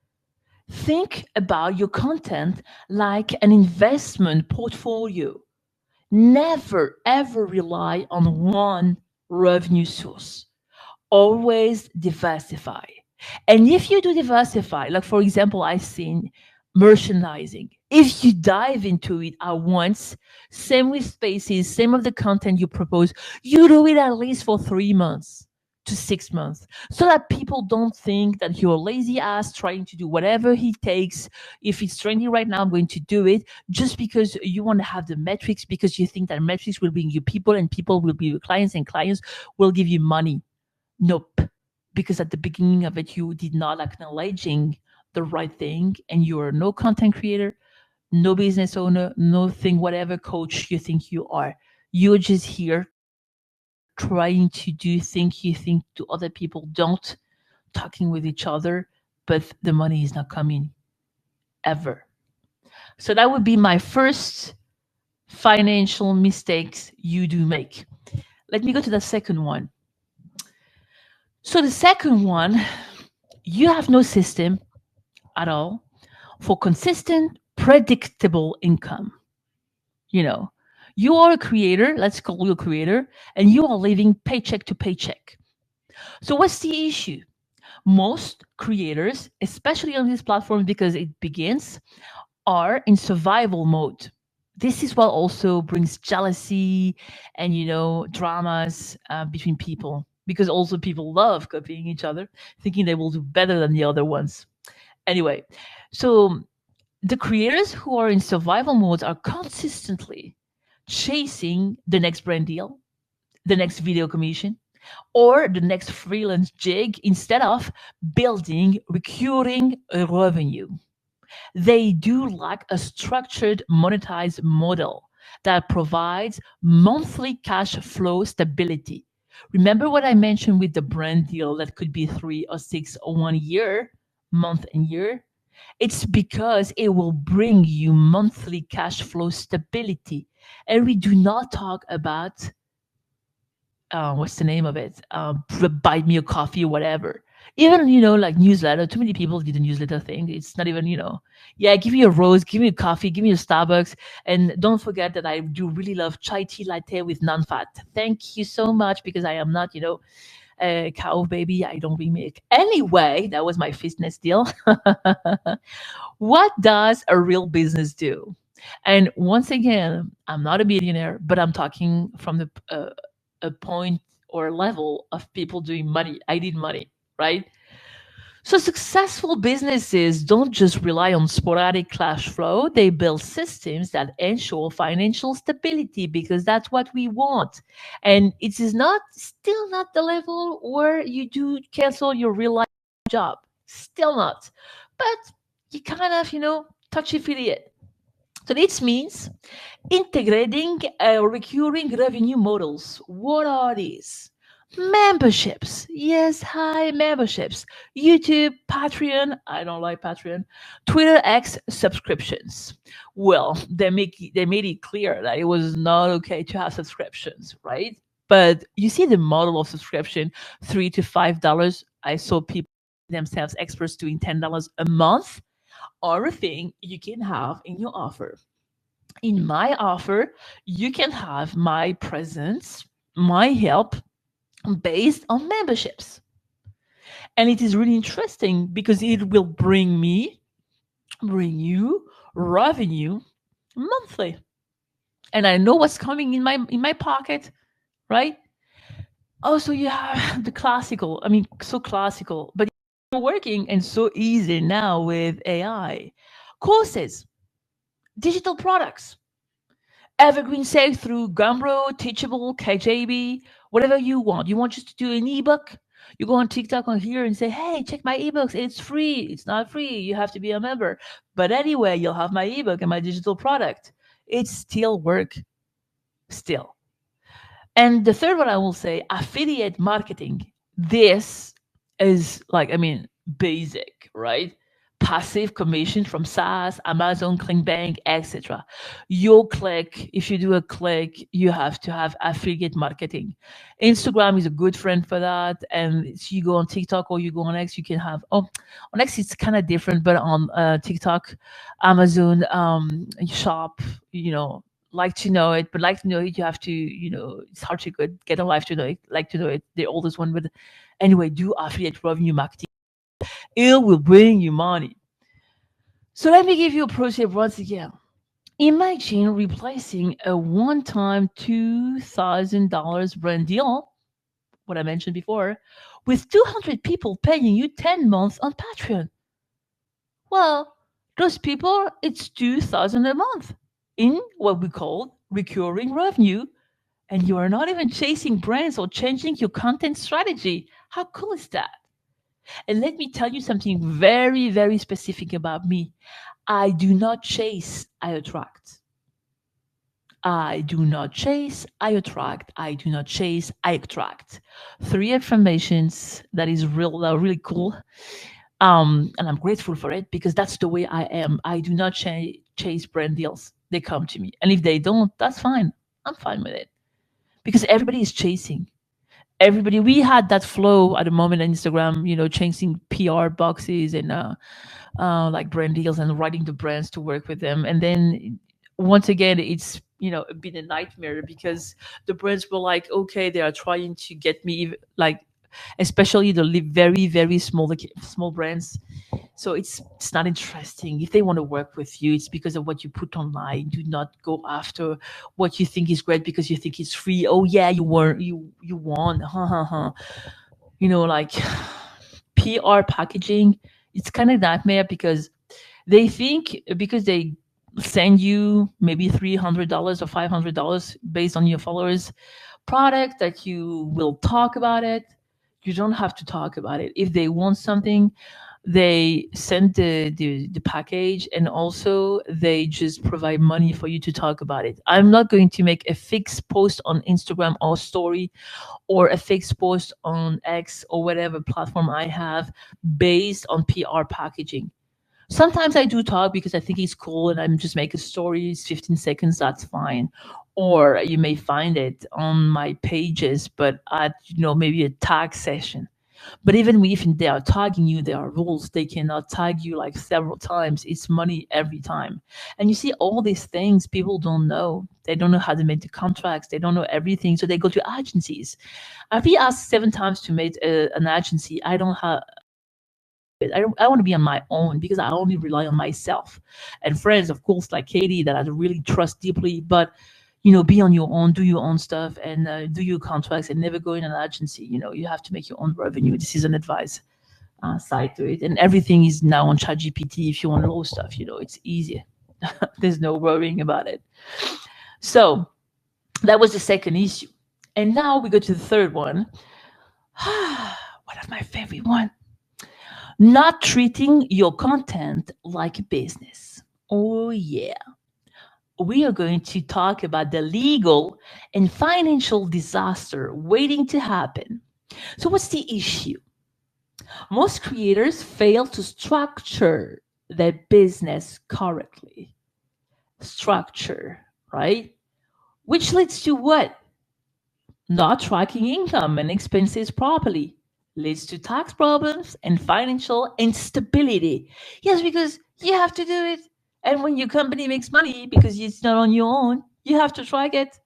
Think about your content like an investment portfolio. Never ever rely on one revenue source. Always diversify. And if you do diversify, like for example, I've seen merchandising. If you dive into it at once, same with spaces, same of the content you propose, you do it at least for 3 months to 6 months so that people don't think that you're lazy ass trying to do whatever he takes. If it's trendy right now, I'm going to do it just because you want to have the metrics, because you think that metrics will bring you people and people will be your clients and clients will give you money. Nope. Because at the beginning of it, you did not acknowledging the right thing, and you're no content creator, no business owner, no thing, whatever coach you think you are. You're just here trying to do things you think to other people don't, talking with each other, but the money is not coming ever. So that would be my first financial mistakes you do make. Let me go to the second one. So the second one, you have no system at all for consistent, predictable income. You know, you are a creator, let's call you a creator, and you are living paycheck to paycheck. So, what's the issue? Most creators, especially on this platform because it begins, are in survival mode. This is what also brings jealousy and dramas between people, because also people love copying each other, thinking they will do better than the other ones. Anyway, so the creators who are in survival mode are consistently chasing the next brand deal, the next video commission, or the next freelance gig instead of building recurring revenue. They do lack a structured monetized model that provides monthly cash flow stability. Remember what I mentioned with the brand deal that could be 3 or 6 or 1 year, month and year? It's because it will bring you monthly cash flow stability. And we do not talk about what's the name of it? Buy me a coffee or whatever. Even, like newsletter. Too many people do the newsletter thing. It's not even, yeah, give me a rose, give me a coffee, give me a Starbucks. And don't forget that I do really love chai tea latte with non-fat. Thank you so much, because I am not, a cow baby. I don't really milk. Anyway, that was my fitness deal. What does a real business do? And once again, I'm not a millionaire, but I'm talking from a point or level of people doing money. I need money, right? So successful businesses don't just rely on sporadic cash flow. They build systems that ensure financial stability, because that's what we want. And it is not still not the level where you do cancel your real life job. Still not. But you kind of, touchy feely it. So this means integrating recurring revenue models. What are these? Memberships. Yes, hi, memberships. YouTube, Patreon. I don't like Patreon. Twitter X subscriptions. Well, they made it clear that it was not okay to have subscriptions, right? But you see the model of subscription, $3 to $5. I saw people themselves experts doing $10 a month, or a thing you can have in your offer. In my offer, you can have my presence, my help based on memberships. And it is really interesting because it will bring you revenue monthly. And I know what's coming in my pocket, right? Also, you have the classical, I mean, so classical, but working and so easy now with AI. Courses, digital products, evergreen sales through Gumroad, Teachable, KJB, whatever you want. You want just to do an ebook? You go on TikTok on here and say, hey, check my ebooks. It's free. It's not free. You have to be a member. But anyway, you'll have my ebook and my digital product. It's still work, still. And the third one I will say, affiliate marketing. This is like, I mean, basic, right? Passive commission from SaaS, Amazon, ClickBank, etc. Your click, if you do a click, you have to have affiliate marketing. Instagram is a good friend for that. And if you go on TikTok or you go on X, you can have, oh, on X it's kind of different, but on TikTok, Amazon, shop, like to know it, but like to know it, you have to, it's hard to get a life to know it, like to know it, the oldest one. But anyway, do affiliate revenue marketing. It will bring you money. So let me give you a pro tip once again. Imagine replacing a one-time $2,000 brand deal, what I mentioned before, with 200 people paying you 10 months on Patreon. Well, those people, it's 2,000 a month in what we call recurring revenue, and you are not even chasing brands or changing your content strategy. How cool is that? And let me tell you something very, very specific about me. I do not chase, I attract. I do not chase, I attract. I do not chase, I attract. Three affirmations that is really cool. And I'm grateful for it because that's the way I am. I do not chase brand deals. They come to me. And if they don't, that's fine. I'm fine with it because everybody is chasing. Everybody, we had that flow at the moment on Instagram, chasing PR boxes and like brand deals and writing the brands to work with them. And then once again, it's been a nightmare because the brands were like, okay, they are trying to get me like, especially the very very small brands. So it's not interesting. If they want to work with you, it's because of what you put online. Do not go after what you think is great because you think it's free. Oh yeah, you won. Like PR packaging. It's kind of nightmare because they think because they send you maybe $300 or $500 based on your followers product that you will talk about it. You don't have to talk about it. If they want something, they send the package, and also they just provide money for you to talk about it. I'm not going to make a fixed post on Instagram or story or a fixed post on X or whatever platform I have based on PR packaging. Sometimes I do talk because I think it's cool and I'm just making stories, 15 seconds, that's fine. or you may find it on my pages, but at maybe a tag session. But even if they are tagging you, there are rules. They cannot tag you like several times. It's money every time. And you see all these things people don't know. They don't know how to make the contracts. They don't know everything. So they go to agencies. I've been asked 7 times to make an agency. I don't have. I want to be on my own because I only rely on myself and friends, of course, like Katie, that I really trust deeply. But be on your own, do your own stuff, and do your contracts, and never go in an agency. You have to make your own revenue. This is an advice side to it, and everything is now on ChatGPT. If you want to know stuff, it's easier. There's no worrying about it. So that was the second issue, and now we go to the third one. One of my favorite one. Not treating your content like a business. Oh, yeah. We are going to talk about the legal and financial disaster waiting to happen. So, what's the issue? Most creators fail to structure their business correctly. Structure, right? Which leads to what? Not tracking income and expenses properly leads to tax problems and financial instability. Yes, because you have to do it. And when your company makes money because it's not on your own, you have to track it.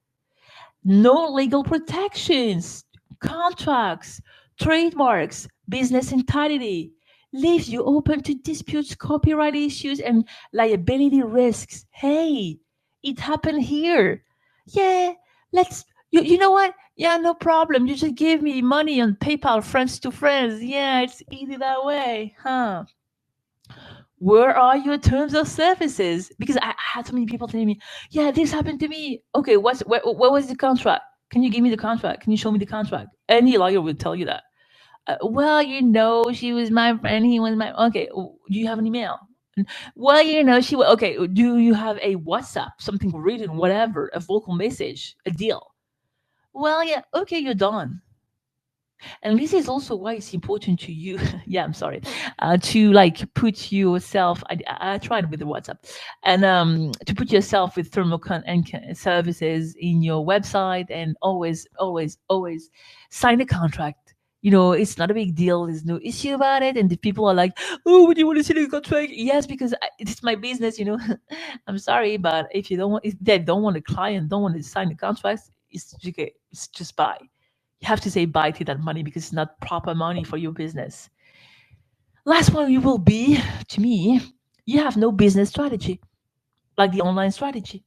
No legal protections, contracts, trademarks, business entirety leaves you open to disputes, copyright issues, and liability risks. Hey, it happened here. Yeah, let's. You know what? Yeah, no problem. You just give me money on PayPal, friends to friends. Yeah, it's easy that way, huh? Where are your terms of services? Because I had so many people telling me, yeah, this happened to me. Okay, what was the contract? Can you give me the contract? Can you show me the contract? Any lawyer will tell you that. Well, she was my friend. He was my. Okay, do you have an email? Well, she was. Okay, do you have a WhatsApp, something written, whatever, a vocal message, a deal? Well, yeah, okay, you're done. And this is also why it's important to you. Yeah, I'm sorry. To like put yourself. I tried with the WhatsApp, and to put yourself with services in your website, and always, always, always sign a contract. It's not a big deal. There's no issue about it. And the people are like, "Oh, would you want to see the contract?" Yes, because it's my business. I'm sorry, but if they don't want a client, don't want to sign the contracts, it's okay. It's just bye. You have to say bye to that money because it's not proper money for your business. Last one you will be, to me, you have no business strategy, like the online strategy.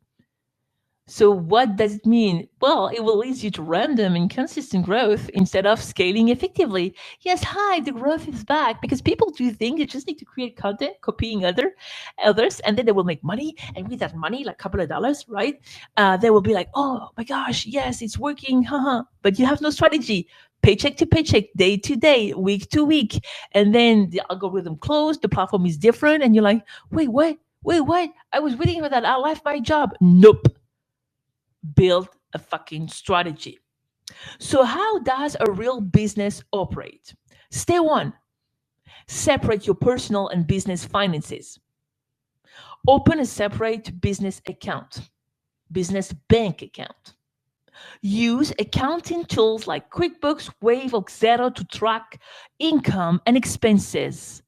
So what does it mean? Well, it will lead you to random and consistent growth instead of scaling effectively. Yes, hi, the growth is back because people do think they just need to create content, copying others, and then they will make money. And with that money, like a couple of dollars, right? They will be like, oh my gosh, yes, it's working, haha. But you have no strategy. Paycheck to paycheck, day to day, week to week. And then the algorithm closed, the platform is different, and you're like, wait, what? Wait, what? I was waiting for that. I left my job. Nope, build a fucking strategy. So, how does a real business operate? Step one, separate your personal and business finances. Open a separate business account, business bank account. Use accounting tools like QuickBooks, Wave, or Xero to track income and expenses.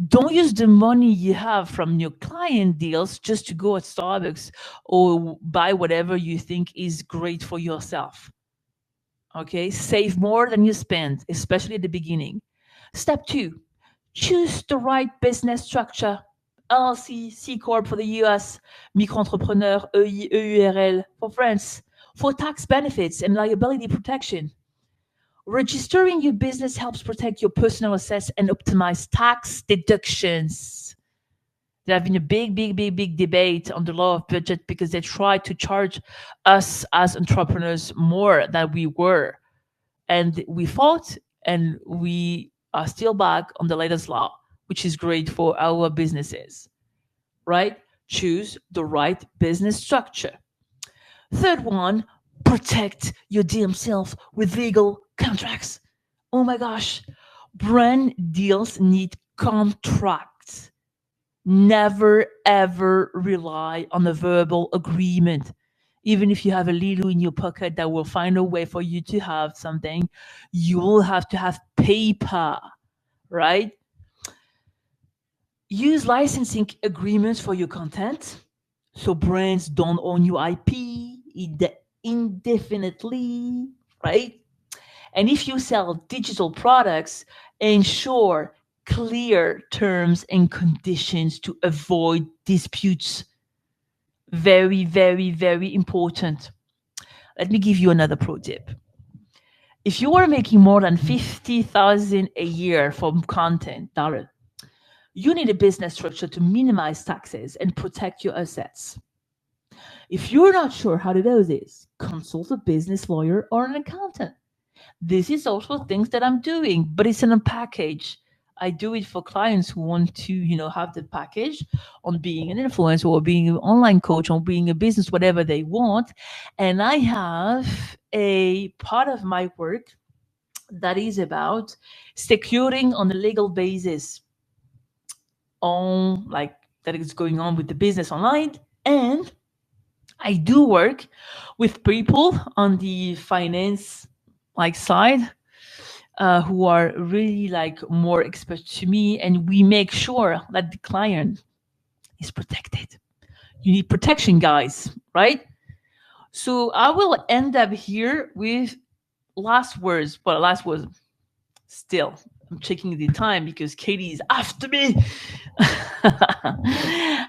Don't use the money you have from your client deals just to go at Starbucks or buy whatever you think is great for yourself. Okay, save more than you spend, especially at the beginning. Step two, choose the right business structure. LLC, C Corp for the US, micro-entrepreneur, EI, EURL for France, for tax benefits and liability protection. Registering your business helps protect your personal assets and optimize tax deductions. There have been a big, big, big, big debate on the law of budget because they tried to charge us as entrepreneurs more than we were. And we fought, and we are still back on the latest law, which is great for our businesses, right? Choose the right business structure. Third one, protect your damn self with legal contracts. Oh my gosh, brand deals need contracts. Never ever rely on a verbal agreement. Even if you have a Leeloo in your pocket that will find a way for you to have something, you will have to have paper, right? Use licensing agreements for your content so brands don't own your IP indefinitely, right? And if you sell digital products, ensure clear terms and conditions to avoid disputes. Very, very, very important. Let me give you another pro tip. If you are making more than 50,000 a year from content dollar, you need a business structure to minimize taxes and protect your assets. If you're not sure how to do this, consult a business lawyer or an accountant. This is also things that I'm doing, but it's in a package. I do it for clients who want to, have the package on being an influencer or being an online coach or being a business, whatever they want. And I have a part of my work that is about securing on a legal basis on like that is going on with the business online. And I do work with people on the finance side who are really more expert to me, and we make sure that the client is protected. You need protection, guys, right? So I will end up here with last words, but last words still. I'm checking the time because Katie is after me.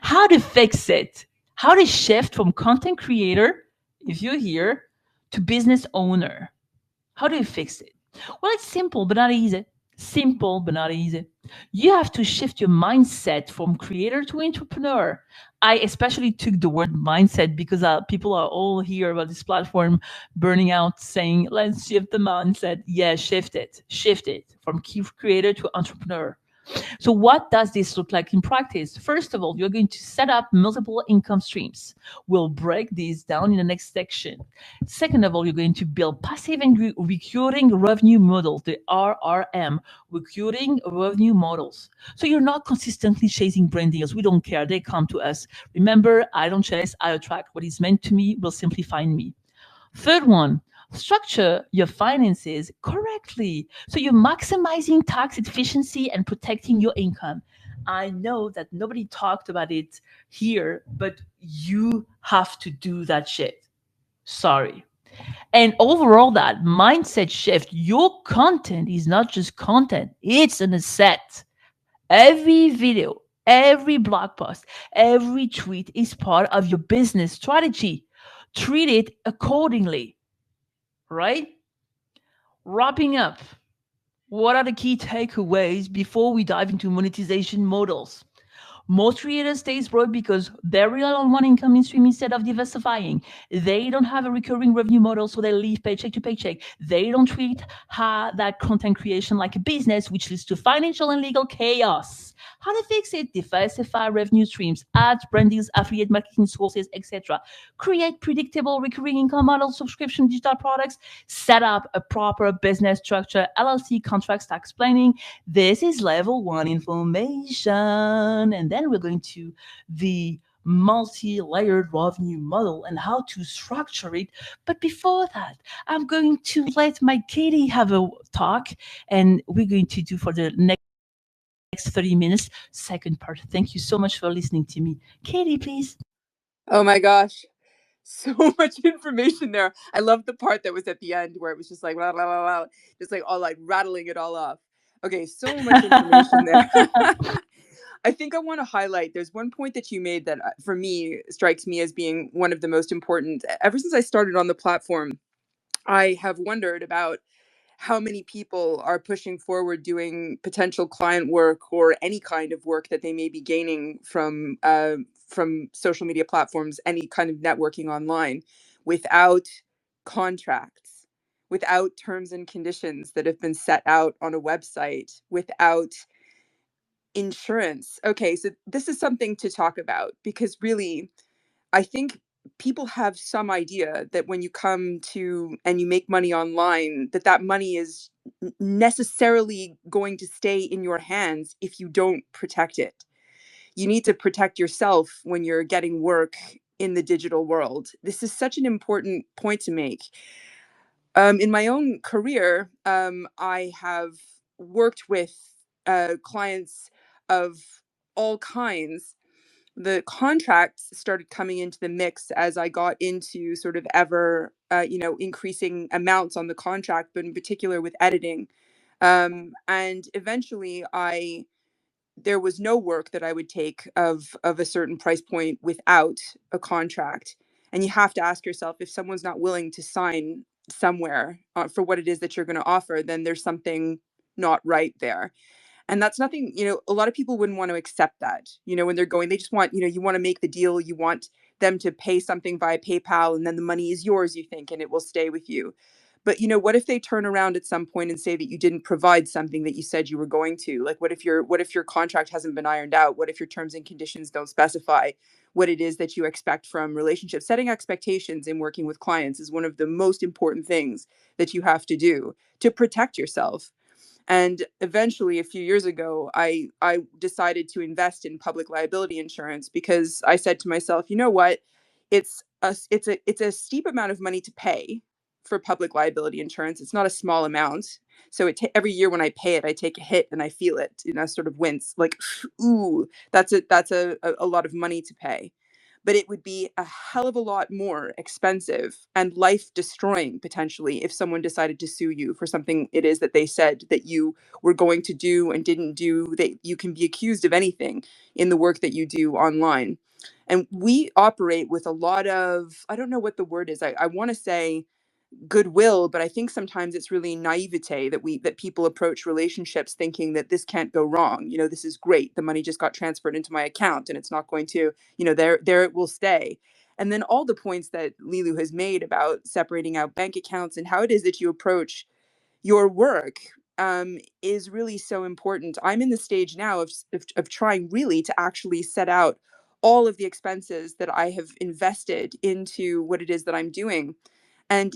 How to fix it? How to shift from content creator, if you're here, to business owner? How do you fix it? Well, it's simple but not easy. Simple but not easy. You have to shift your mindset from creator to entrepreneur. I especially took the word mindset because people are all here about this platform burning out saying, let's shift the mindset. Yeah, shift it. Shift it from creator to entrepreneur. So, what does this look like in practice? First of all, you're going to set up multiple income streams. We'll break these down in the next section. Second of all, you're going to build passive and recurring revenue models, the RRM, recurring revenue models. So you're not consistently chasing brand deals. We don't care. They come to us. Remember, I don't chase, I attract. What is meant to me will simply find me. Third one, structure your finances correctly. So you're maximizing tax efficiency and protecting your income. I know that nobody talked about it here, but you have to do that shit. Sorry. And overall, that mindset shift, your content is not just content, it's an asset. Every video, every blog post, every tweet is part of your business strategy. Treat it accordingly, right? Wrapping up, what are the key takeaways before we dive into monetization models? Most creators stay broke because they rely on one income stream instead of diversifying. They don't have a recurring revenue model, so they live paycheck to paycheck. They don't treat that content creation like a business, which leads to financial and legal chaos. How to fix it? Diversify revenue streams, ads, brandings, affiliate marketing sources, etc. Create predictable recurring income models, subscription digital products. Set up a proper business structure, LLC contracts, tax planning. This is level one information. And then we're going to the multi-layered revenue model and how to structure it. But before that, I'm going to let my Katie have a talk, and we're going to do for the next 30 minutes, second part. Thank you so much for listening to me. Katie, please. Oh my gosh. So much information there. I love the part that was at the end where it was just like blah, blah, blah, blah, just like all like rattling it all off. Okay, so much information there. I think I want to highlight there's one point that you made that for me strikes me as being one of the most important. Ever since I started on the platform, I have wondered about how many people are pushing forward doing potential client work or any kind of work that they may be gaining from social media platforms, any kind of networking online, without contracts, without terms and conditions that have been set out on a website, without insurance. Okay, so this is something to talk about because really I think people have some idea that when you come to and you make money online, that that money is necessarily going to stay in your hands if you don't protect it. You need to protect yourself when you're getting work in the digital world. This is such an important point to make. In my own career, I have worked with clients of all kinds. The contracts started coming into the mix as I got into sort of ever, increasing amounts on the contract, but in particular with editing. And eventually there was no work that I would take of a certain price point without a contract. And you have to ask yourself, if someone's not willing to sign somewhere for what it is that you're going to offer, then there's something not right there. And that's nothing, a lot of people wouldn't want to accept that, when they're going, they just want, you want to make the deal, you want them to pay something via PayPal, and then the money is yours, you think, and it will stay with you. But what if they turn around at some point and say that you didn't provide something that you said you were going to? Like, what if your contract hasn't been ironed out? What if your terms and conditions don't specify what it is that you expect from relationships? Setting expectations in working with clients is one of the most important things that you have to do to protect yourself. And eventually, a few years ago, I decided to invest in public liability insurance because I said to myself, you know what, it's a steep amount of money to pay for public liability insurance. It's not a small amount. So every year when I pay it, I take a hit and I feel it, I sort of wince, like, ooh, that's a lot of money to pay. But it would be a hell of a lot more expensive and life destroying potentially if someone decided to sue you for something it is that they said that you were going to do and didn't do. That you can be accused of anything in the work that you do online. And we operate with a lot of, I don't know what the word is. I want to say goodwill, but I think sometimes it's really naivete that people approach relationships thinking that this can't go wrong. This is great. The money just got transferred into my account and it's not going to, there it will stay. And then all the points that Leeloo has made about separating out bank accounts and how it is that you approach your work is really so important. I'm in the stage now of trying really to actually set out all of the expenses that I have invested into what it is that I'm doing. And,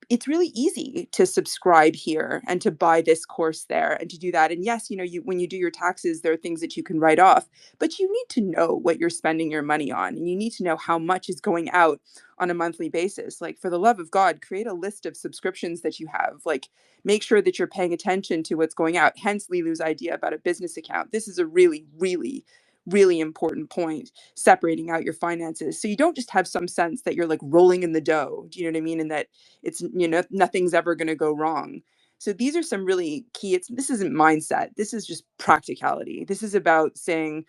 it's really easy to subscribe here and to buy this course there and to do that. And yes, when you do your taxes, there are things that you can write off, but you need to know what you're spending your money on. And you need to know how much is going out on a monthly basis. Like, for the love of God, create a list of subscriptions that you have. Like, make sure that you're paying attention to what's going out. Hence Leeloo's idea about a business account. This is a really, really, really important point, separating out your finances, so you don't just have some sense that you're like rolling in the dough. Do you know what I mean? And that it's, nothing's ever going to go wrong. So these are some really key. This isn't mindset, this is just practicality. This is about saying,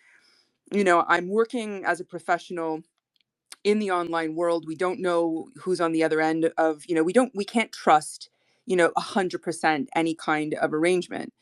I'm working as a professional in the online world. We don't know who's on the other end of, we can't trust, 100% any kind of arrangement.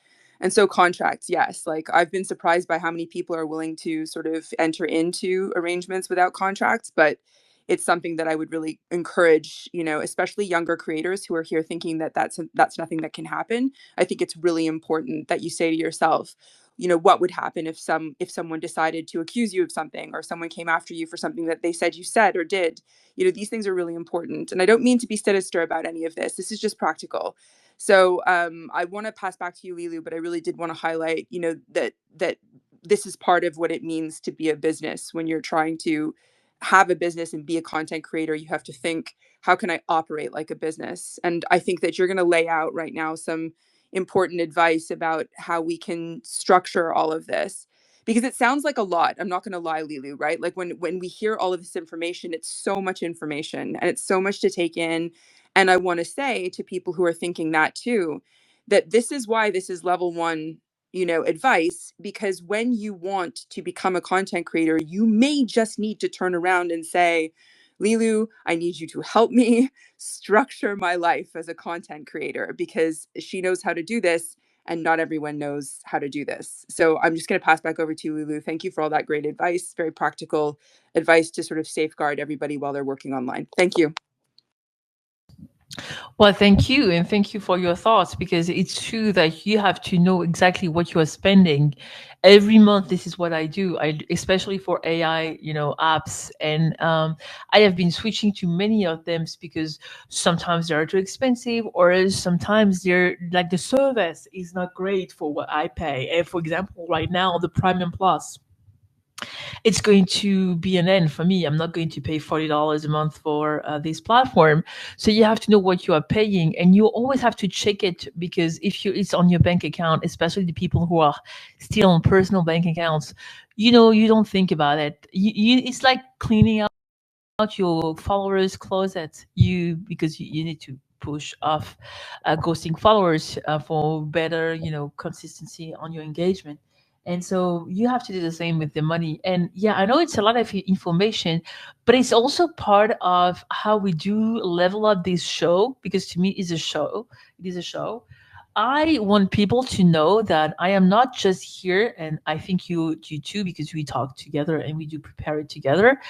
And so contracts, yes, like, I've been surprised by how many people are willing to sort of enter into arrangements without contracts, but it's something that I would really encourage, especially younger creators who are here thinking that that's nothing that can happen. I think it's really important that you say to yourself, what would happen if someone decided to accuse you of something, or someone came after you for something that they said you said or did. These things are really important. And I don't mean to be sinister about any of this. This is just practical. So I want to pass back to you, Leeloo, but I really did want to highlight, that this is part of what it means to be a business. When you're trying to have a business and be a content creator, you have to think, how can I operate like a business? And I think that you're going to lay out right now some important advice about how we can structure all of this, because it sounds like a lot. I'm not going to lie, Leeloo, right? Like, when we hear all of this information, it's so much information and it's so much to take in. And I want to say to people who are thinking that too, that this is why this is level one, advice, because when you want to become a content creator, you may just need to turn around and say, Leeloo, I need you to help me structure my life as a content creator, because she knows how to do this and not everyone knows how to do this. So I'm just going to pass back over to you, Leeloo. Thank you for all that great advice, very practical advice to sort of safeguard everybody while they're working online. Thank you. Well, thank you. And thank you for your thoughts, because it's true that you have to know exactly what you are spending. Every month, this is what I do. Especially for AI, apps. And I have been switching to many of them because sometimes they're too expensive, or sometimes they're like the service is not great for what I pay. And for example, right now, the Premium Plus, it's going to be an end for me. I'm not going to pay $40 a month for this platform. So you have to know what you are paying, and you always have to check it, because if you it's on your bank account, especially the people who are still on personal bank accounts, you don't think about it. It's like cleaning out your followers' closet. Because you need to push off ghosting followers for better, consistency on your engagement. And so you have to do the same with the money. And yeah, I know it's a lot of information, but it's also part of how we do level up this show, because to me it's a show. It is a show. I want people to know that I am not just here, and I think you too, because we talk together and we do prepare it together.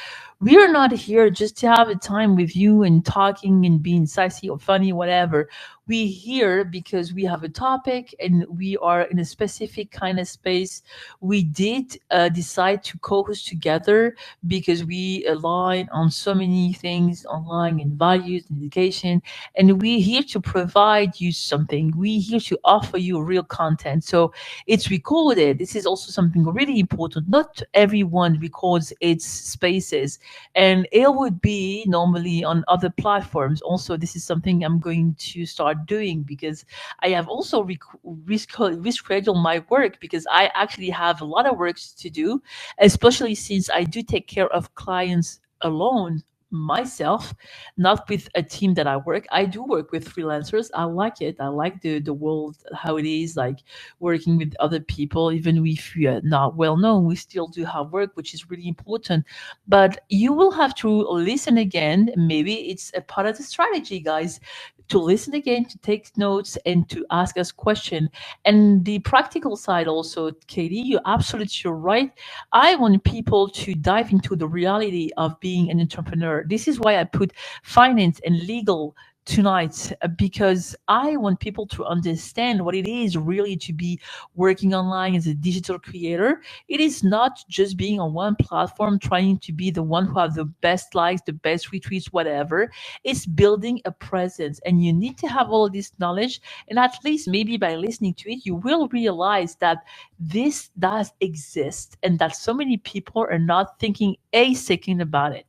We are not here just to have a time with you and talking and being sassy or funny, whatever. We here because we have a topic and we are in a specific kind of space. We did decide to co-host together because we align on so many things online and values and education, and we're here to provide you something. We're here to offer you real content. So it's recorded. This is also something really important. Not everyone records its spaces, and it would be normally on other platforms. Also, this is something I'm going to start doing, because I have also rescheduled my work, because I actually have a lot of work to do, especially since I do take care of clients alone myself, not with a team that I work. I do work with freelancers. I like it. I like the world, how it is, like working with other people. Even if we are not well known, we still do have work, which is really important. But you will have to listen again. Maybe it's a part of the strategy, guys, to listen again, to take notes, and to ask us questions. And the practical side also, Katie, you're absolutely right. I want people to dive into the reality of being an entrepreneur. This is why I put finance and legal tonight, because I want people to understand what it is really to be working online as a digital creator. It is not just being on one platform trying to be the one who have the best likes, the best retweets, whatever. It's building a presence, and you need to have all this knowledge. And at least maybe by listening to it, you will realize that this does exist and that so many people are not thinking a second about it.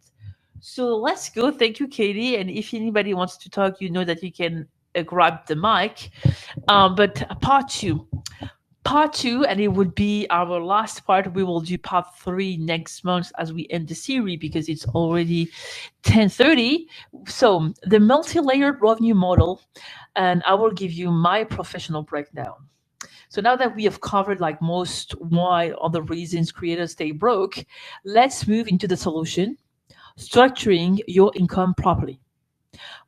So let's go. Thank you, Katie. And if anybody wants to talk, you know that you can grab the mic. But part two, and it would be our last part. We will do part three next month as we end the series, because it's already 10:30. So the multi-layered revenue model, and I will give you my professional breakdown. So now that we have covered like most why other reasons creators stay broke, let's move into the solution: structuring your income properly.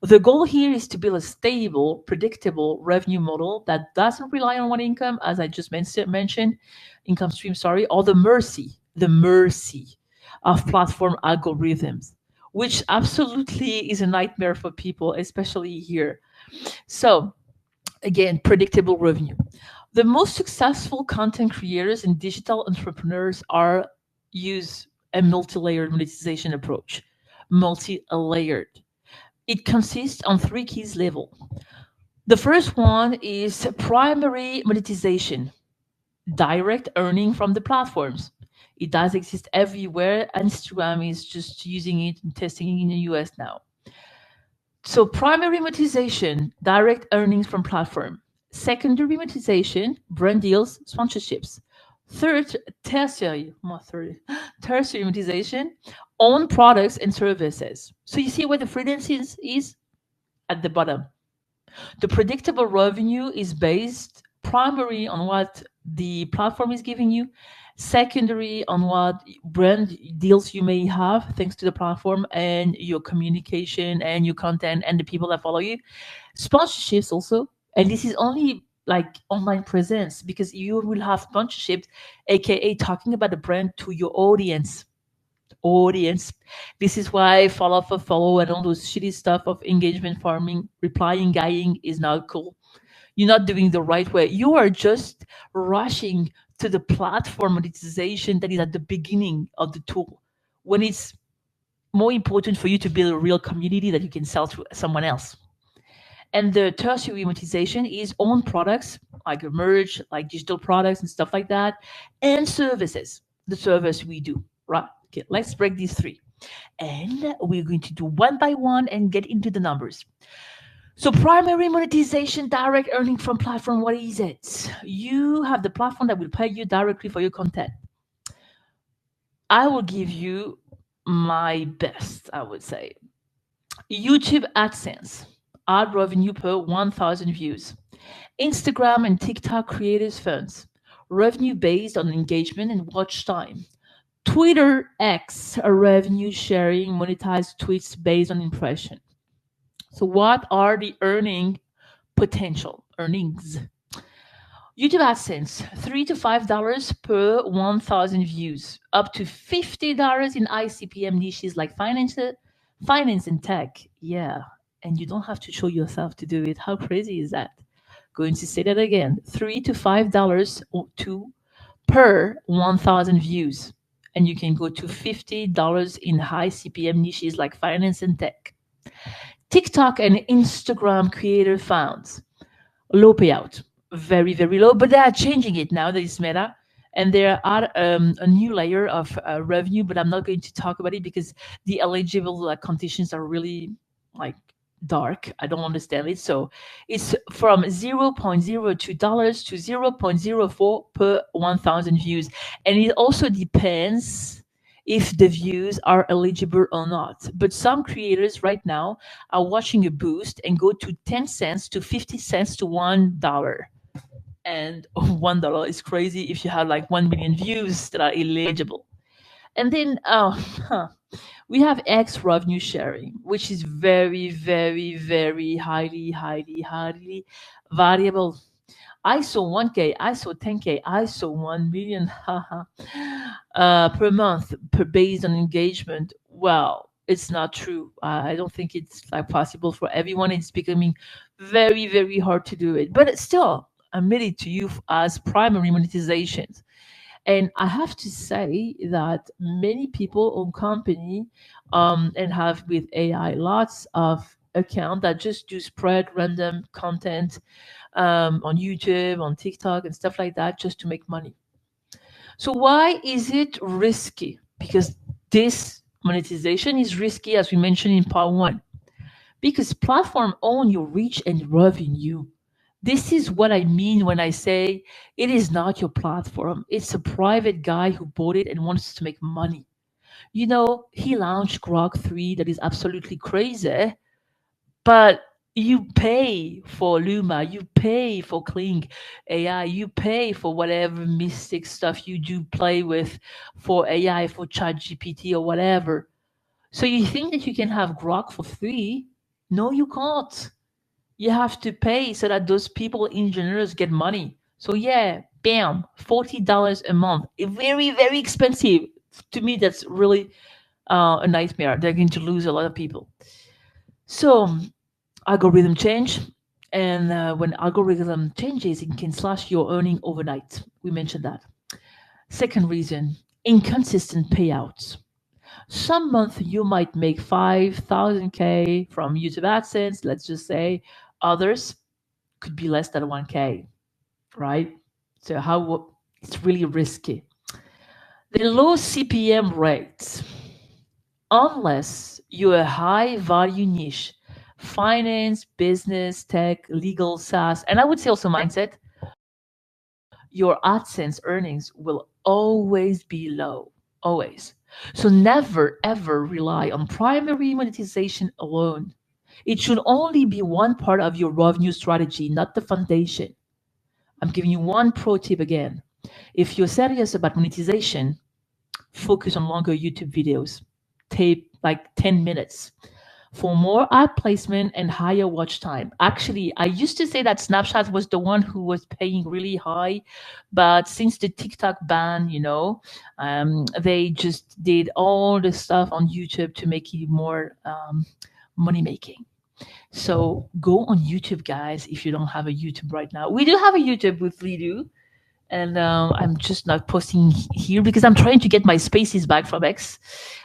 The goal here is to build a stable, predictable revenue model that doesn't rely on one income, as I just mentioned, income stream, sorry, or the mercy of platform algorithms, which absolutely is a nightmare for people, especially here. So, again, predictable revenue. The most successful content creators and digital entrepreneurs are use a multi-layered monetization approach. Multi-layered. It consists on three keys level. The first one is primary monetization, direct earning from the platforms. It does exist everywhere, and Instagram is just using it and testing it in the US now. So primary monetization, direct earnings from platform. Secondary monetization, brand deals, sponsorships. Third, tertiary monetization, own products and services. So you see where the freelance is at the bottom. The predictable revenue is based primary on what the platform is giving you, secondary on what brand deals you may have thanks to the platform and your communication and your content and the people that follow you. Sponsorships also, and this is only like online presence, because you will have sponsorships, aka talking about the brand to your audience. This is why follow for follow and all those shitty stuff of engagement farming, replying, guying is not cool. You're not doing the right way. You are just rushing to the platform monetization that is at the beginning of the tool, when it's more important for you to build a real community that you can sell to someone else. And the tertiary monetization is own products, like merch, like digital products and stuff like that, and services. the service we do, right? Okay, let's break these three. And we're going to do one by one and get into the numbers. So, primary monetization, direct earning from platform, what is it? You have the platform that will pay you directly for your content. I will give you my best, I would say. YouTube AdSense, ad revenue per 1,000 views. Instagram and TikTok creators funds, revenue based on engagement and watch time. Twitter X, a revenue sharing monetized tweets based on impression. So, what are the earnings? YouTube AdSense, $3 to $5 per 1,000 views, up to $50 in ICPM niches like finance and tech. Yeah, and you don't have to show yourself to do it. How crazy is that? Going to say that again: $3 to $5 to per 1,000 views, and you can go to $50 in high CPM niches like finance and tech. TikTok and Instagram creator founds, low payout, very very low, but they are changing it now that it's Meta, and there are a new layer of revenue, but I'm not going to talk about it because the eligible conditions are really like dark. I don't understand it. So it's from $0.02 to $0.04 per 1,000 views, and it also depends if the views are eligible or not. But some creators right now are watching a boost and go to 10 cents to 50 cents to $1. And $1 is crazy if you have like 1 million views that are eligible. And then we have X revenue sharing, which is very, very, very highly variable. I saw 1K, I saw 10K, I saw 1 million per month per based on engagement. Well, it's not true. I don't think it's like possible for everyone. It's becoming very, very hard to do it. But it's still, I admit it to you as primary monetizations. And I have to say that many people own company and have with AI lots of account that just do spread random content on YouTube, on TikTok, and stuff like that just to make money. So why is it risky? Because this monetization is risky, as we mentioned in part one, because platform own your reach and revenue. This is what I mean when I say it is not your platform. It's a private guy who bought it and wants to make money. You know, he launched Grok 3 that is absolutely crazy, but you pay for Luma, you pay for Kling AI, you pay for whatever mystic stuff you do play with for AI, for ChatGPT or whatever. So you think that you can have Grok for free? No, you can't. You have to pay so that those people, engineers, get money. So yeah, bam, $40 a month. Very, very expensive. To me, that's really a nightmare. They're going to lose a lot of people. So algorithm change, and when algorithm changes, it can slash your earning overnight. We mentioned that. Second reason, inconsistent payouts. Some month you might make 5,000K from YouTube AdSense, let's just say. Others could be less than 1K, right? So how it's really risky. The low CPM rates, unless you're a high value niche, finance, business, tech, legal, SaaS, and I would say also mindset, your AdSense earnings will always be low. Always. So never ever rely on primary monetization alone. It should only be one part of your revenue strategy, not the foundation. I'm giving you one pro tip again. If you're serious about monetization, focus on longer YouTube videos. Tape like 10 minutes for more ad placement and higher watch time. Actually, I used to say that Snapchat was the one who was paying really high, but since the TikTok ban, they just did all the stuff on YouTube to make it more money making. So go on YouTube, guys, if you don't have a YouTube right now. We do have a YouTube with Leeloo, and I'm just not posting here because I'm trying to get my spaces back from X.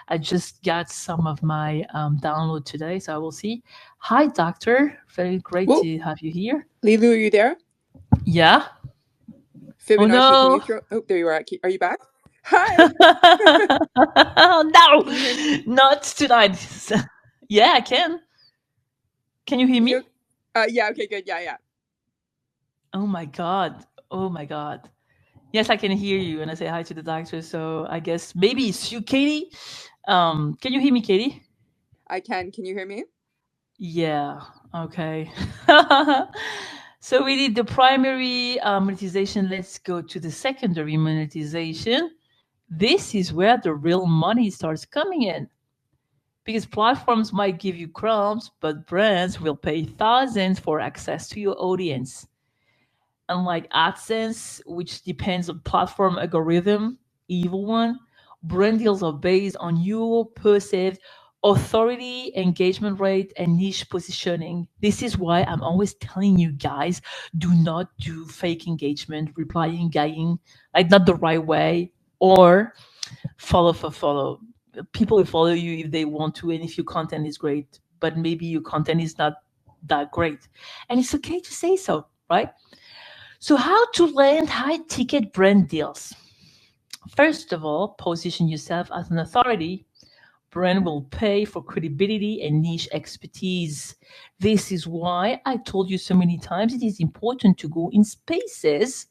I just got some of my download today, so I will see. Hi, Doctor. Very great Whoa, to have you here. Leeloo, are you there? Yeah. Oh Fibonacci, can you no. throw? Oh, there you are. Are you back? Hi. No, Can you hear me? not tonight. Yeah, I can. Can you hear You? me? Yeah. Okay. Good. Yeah. Yeah. Oh my god. Oh my god. Yes, I can hear you, and I say hi to the doctor. So I guess maybe it's you, Katie. Can you hear me, Katie? I can. Can you hear me? Yeah. Okay. So we did the primary monetization. Let's go to the secondary monetization. This is where the real money starts coming in. Because platforms might give you crumbs, but brands will pay thousands for access to your audience. Unlike AdSense, which depends on platform algorithm, evil one, brand deals are based on your perceived authority, engagement rate, and niche positioning. This is why I'm always telling you guys, do not do fake engagement, replying, guying, like not the right way, or follow for follow. People will follow you if they want to, and if your content is great, but maybe your content is not that great. And it's okay to say so, right? So, how to land high ticket brand deals? First of all, position yourself as an authority. Brand will pay for credibility and niche expertise. This is why I told you so many times it is important to go in spaces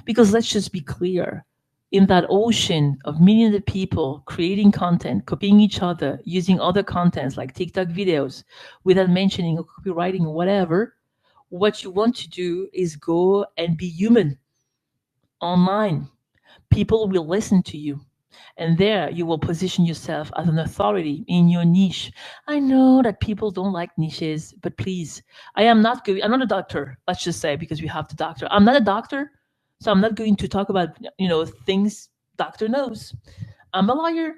because let's just be clear. In that ocean of millions of people creating content, copying each other, using other contents like TikTok videos without mentioning or copywriting or whatever, what you want to do is go and be human online. People will listen to you. And there you will position yourself as an authority in your niche. I know that people don't like niches, but please, I'm not a doctor, let's just say, because we have the doctor. I'm not a doctor, so I'm not going to talk about, things doctor knows. I'm a lawyer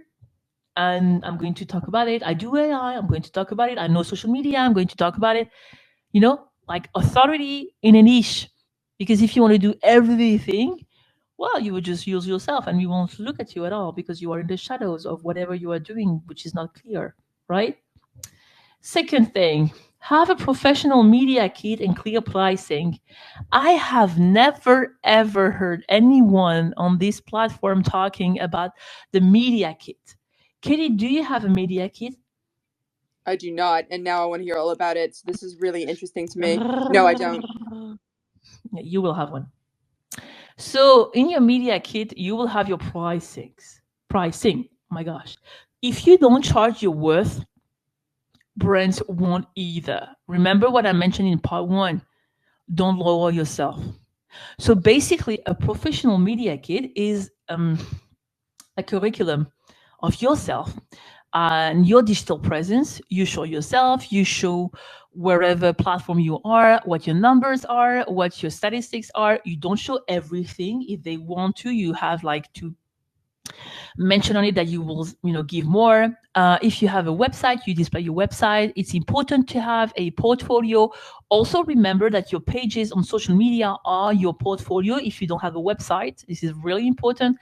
and I'm going to talk about it. I do AI, I'm going to talk about it. I know social media, I'm going to talk about it. Like authority in a niche. Because if you want to do everything, well, you would just use yourself and we won't look at you at all because you are in the shadows of whatever you are doing, which is not clear, right? Second thing, have a professional media kit and clear pricing. I have never ever heard anyone on this platform talking about the media kit. Katie, do you have a media kit? I do not, and now I want to hear all about it. So this is really interesting to me. No, I don't. You will have one. So in your media kit, you will have your pricings. Pricing. Oh my gosh. If you don't charge your worth, brands won't either. Remember what I mentioned in part one. Don't lower yourself. So basically, a professional media kit is a curriculum of yourself and your digital presence. You show yourself, you show wherever platform you are, what your numbers are, what your statistics are. You don't show everything. If they want to, you have like to mention on it that you will give more. If you have a website, you display your website. It's important to have a portfolio. Also remember that your pages on social media are your portfolio. If you don't have a website, this is really important.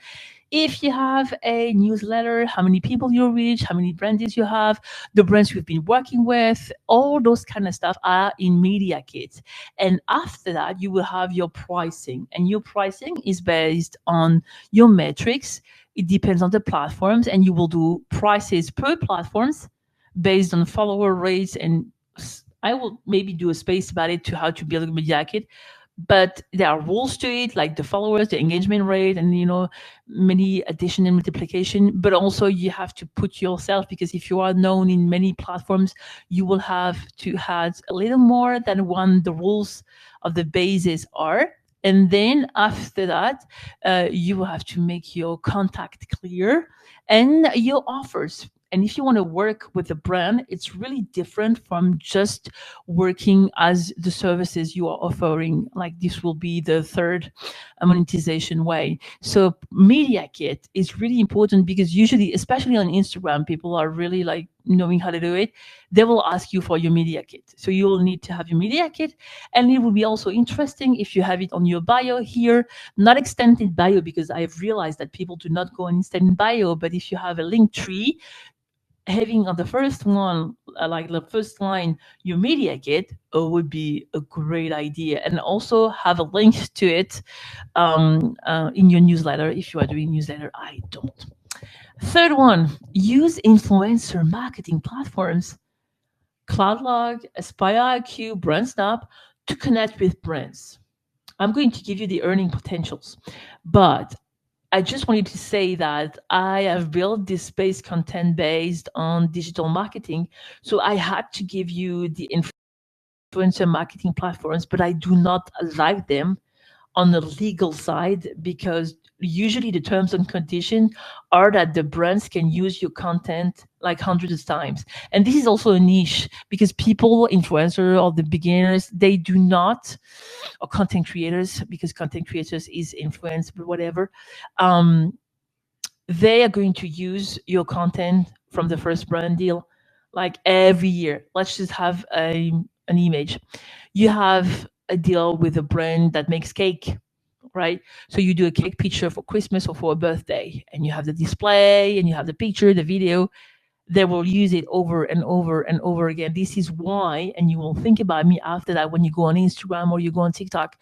If you have a newsletter, how many people you reach, how many brands you have, the brands you've been working with, all those kind of stuff are in media kits. And after that, you will have your pricing. And your pricing is based on your metrics. It depends on the platforms, and you will do prices per platforms based on follower rates. And I will maybe do a space about it to how to build a media kit, but there are rules to it, like the followers, the engagement rate, and many addition and multiplication. But also you have to put yourself, because if you are known in many platforms, you will have to have a little more than one the rules of the bases are. And then after that, you will have to make your contact clear and your offers. And if you want to work with a brand, it's really different from just working as the services you are offering. Like this will be the third monetization way. So media kit is really important because usually, especially on Instagram, people are really like knowing how to do it. They will ask you for your media kit. So you will need to have your media kit. And it will be also interesting if you have it on your bio here, not extended bio, because I've realized that people do not go on extended bio, but if you have a link tree, having on the first one, like the first line, your media kit would be a great idea. And also have a link to it in your newsletter if you are doing newsletter. I don't. Third one, use influencer marketing platforms, CloudLog, Aspire IQ, BrandSnap to connect with brands. I'm going to give you the earning potentials, but I just wanted to say that I have built this space content based on digital marketing. So I had to give you the influencer marketing platforms, but I do not like them on the legal side because usually the terms and conditions are that the brands can use your content like hundreds of times. And this is also a niche because people, influencer or the beginners, they do not, or content creators, because content creators is influence, but whatever. Um, they are going to use your content from the first brand deal like every year. Let's just have an image. You have a deal with a brand that makes cake, right? So you do a cake picture for Christmas or for a birthday, and you have the display and you have the picture, the video. They will use it over and over and over again. This is why, and you will think about me after that when you go on Instagram or you go on TikTok,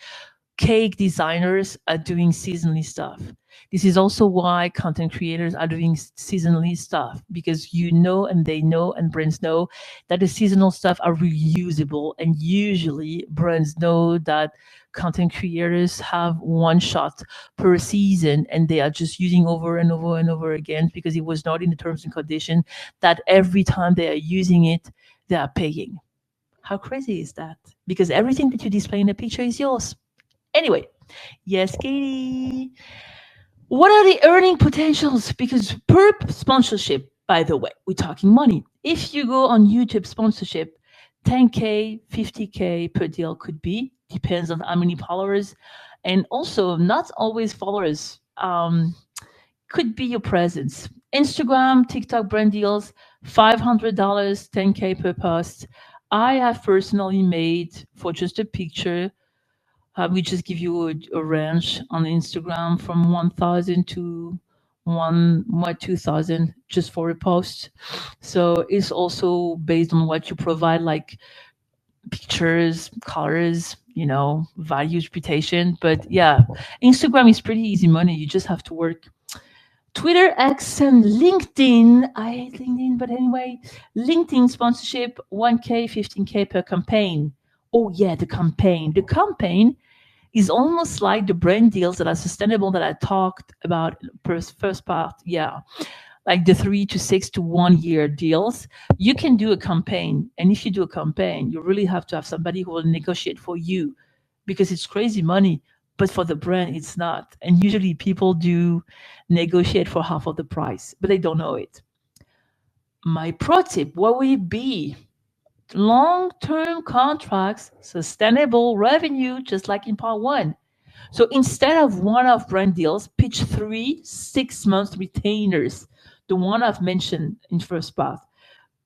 cake designers are doing seasonally stuff. This is also why content creators are doing seasonally stuff because you know and they know and brands know that the seasonal stuff are reusable, and usually brands know that content creators have one shot per season and they are just using over and over and over again because it was not in the terms and condition that every time they are using it they are paying. How crazy is that? Because everything that you display in a picture is yours. Anyway, yes, Katie. What are the earning potentials? Because per sponsorship, by the way, we're talking money. If you go on YouTube sponsorship, 10K, 50K per deal could be, depends on how many followers. And also, not always followers, could be your presence. Instagram, TikTok brand deals, $500, 10K per post. I have personally made for just a picture we just give you a range on Instagram from 1,000 to 2,000 just for a post. So it's also based on what you provide, like pictures, colors, values, reputation. But yeah, Instagram is pretty easy money. You just have to work. Twitter, X, and LinkedIn. I hate LinkedIn, but anyway, LinkedIn sponsorship 1K, 15K per campaign. Oh, yeah, the campaign. The campaign is almost like the brand deals that are sustainable that I talked about first part. Yeah, like the 3 to 6 to 1 year deals. You can do a campaign, and if you do a campaign, you really have to have somebody who will negotiate for you because it's crazy money. But for the brand, it's not. And usually people do negotiate for half of the price, but they don't know it. My pro tip, what will it be? Long-term contracts, sustainable revenue, just like in part one. So instead of one-off brand deals, pitch 3 6 month retainers, the one I've mentioned in first part,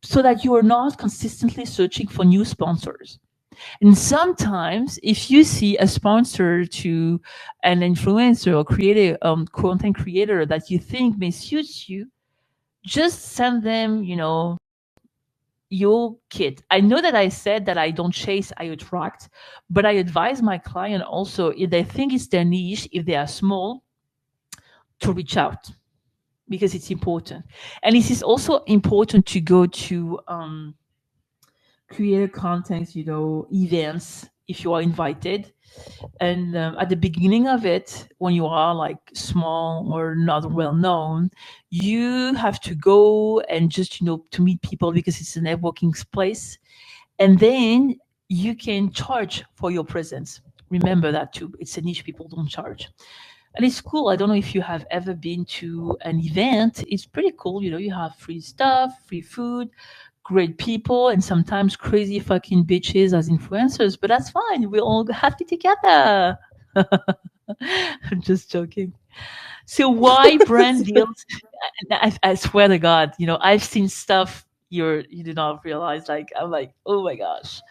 so that you are not consistently searching for new sponsors. And sometimes, if you see a sponsor to an influencer or creator, content creator that you think may suit you, just send them, your kit. I know that I said that I don't chase, I attract, but I advise my client also if they think it's their niche, if they are small, to reach out because it's important. And it is also important to go to creator content, events if you are invited. And at the beginning of it, when you are like small or not well known, you have to go and just, to meet people because it's a networking place. And then you can charge for your presence. Remember that too. It's a niche, people don't charge. And it's cool. I don't know if you have ever been to an event. It's pretty cool. You have free stuff, free food, great people, and sometimes crazy fucking bitches as influencers, but that's fine. We're all happy together. I'm just joking. So why brand deals? I swear to God, I've seen stuff you do not realize. Like I'm like, oh my gosh.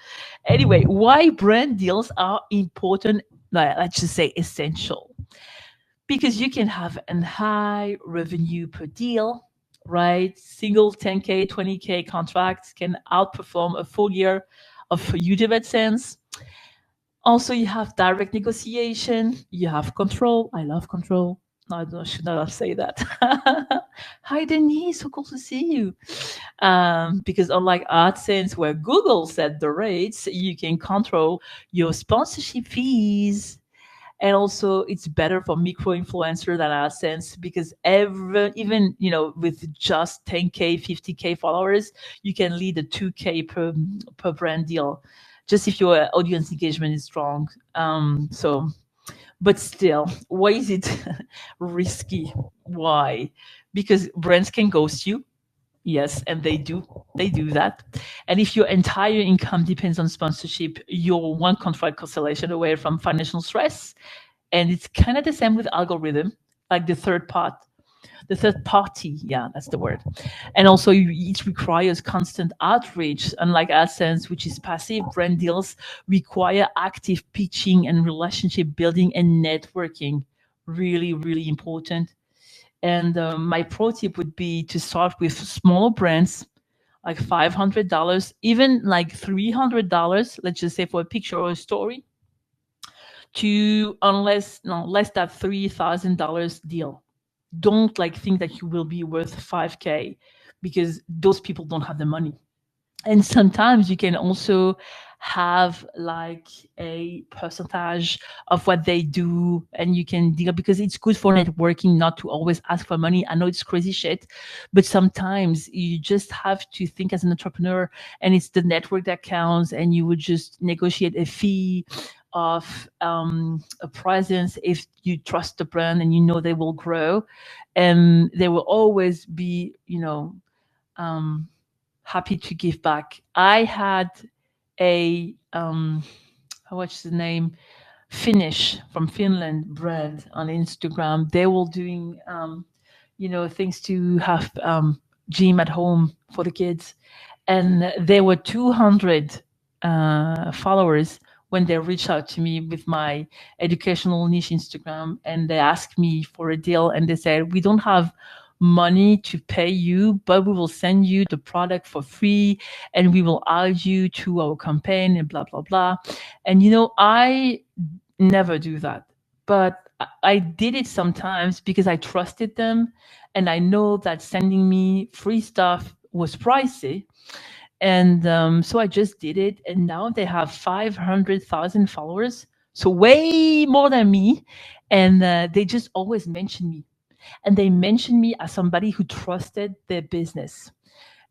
Anyway, why brand deals are important? Like, let's just say essential because you can have a high revenue per deal, right? Single 10K, 20K contracts can outperform a full year of YouTube AdSense. Also, you have direct negotiation. You have control. I love control. No, I should not have said that. Hi, Denise. So cool to see you. Because unlike AdSense, where Google set the rates, you can control your sponsorship fees. And also, it's better for micro influencer than AdSense because even with just 10K, 50K followers, you can lead a 2K per brand deal, just if your audience engagement is strong. But still, why is it risky? Why? Because brands can ghost you. Yes, and they do. They do that. And if your entire income depends on sponsorship, you're one contract cancellation away from financial stress. And it's kind of the same with algorithm, like the third party. Yeah, that's the word. And also, it requires constant outreach. Unlike AdSense, which is passive, brand deals require active pitching and relationship building and networking. Really, really important. And my pro tip would be to start with small brands, like $500, even like $300. Let's just say for a picture or a story, to unless no less than $3,000 deal. Don't like think that you will be worth 5K because those people don't have the money. And sometimes you can also have like a percentage of what they do, and you can deal because it's good for networking not to always ask for money. I know it's crazy shit, but sometimes you just have to think as an entrepreneur, and it's the network that counts, and you would just negotiate a fee of a presence if you trust the brand and you know they will grow, and they will always be um, happy to give back. I had a what's the name? Finnish from Finland brand on Instagram. They were doing things to have gym at home for the kids, and there were 200 followers when they reached out to me with my educational niche Instagram, and they asked me for a deal, and they said, we don't have money to pay you, but we will send you the product for free, and we will add you to our campaign and blah blah blah. And I never do that, but I did it sometimes because I trusted them, and I know that sending me free stuff was pricey, and so I just did it, and now they have 500,000 followers, so way more than me, and they just always mention me, and they mention me as somebody who trusted their business.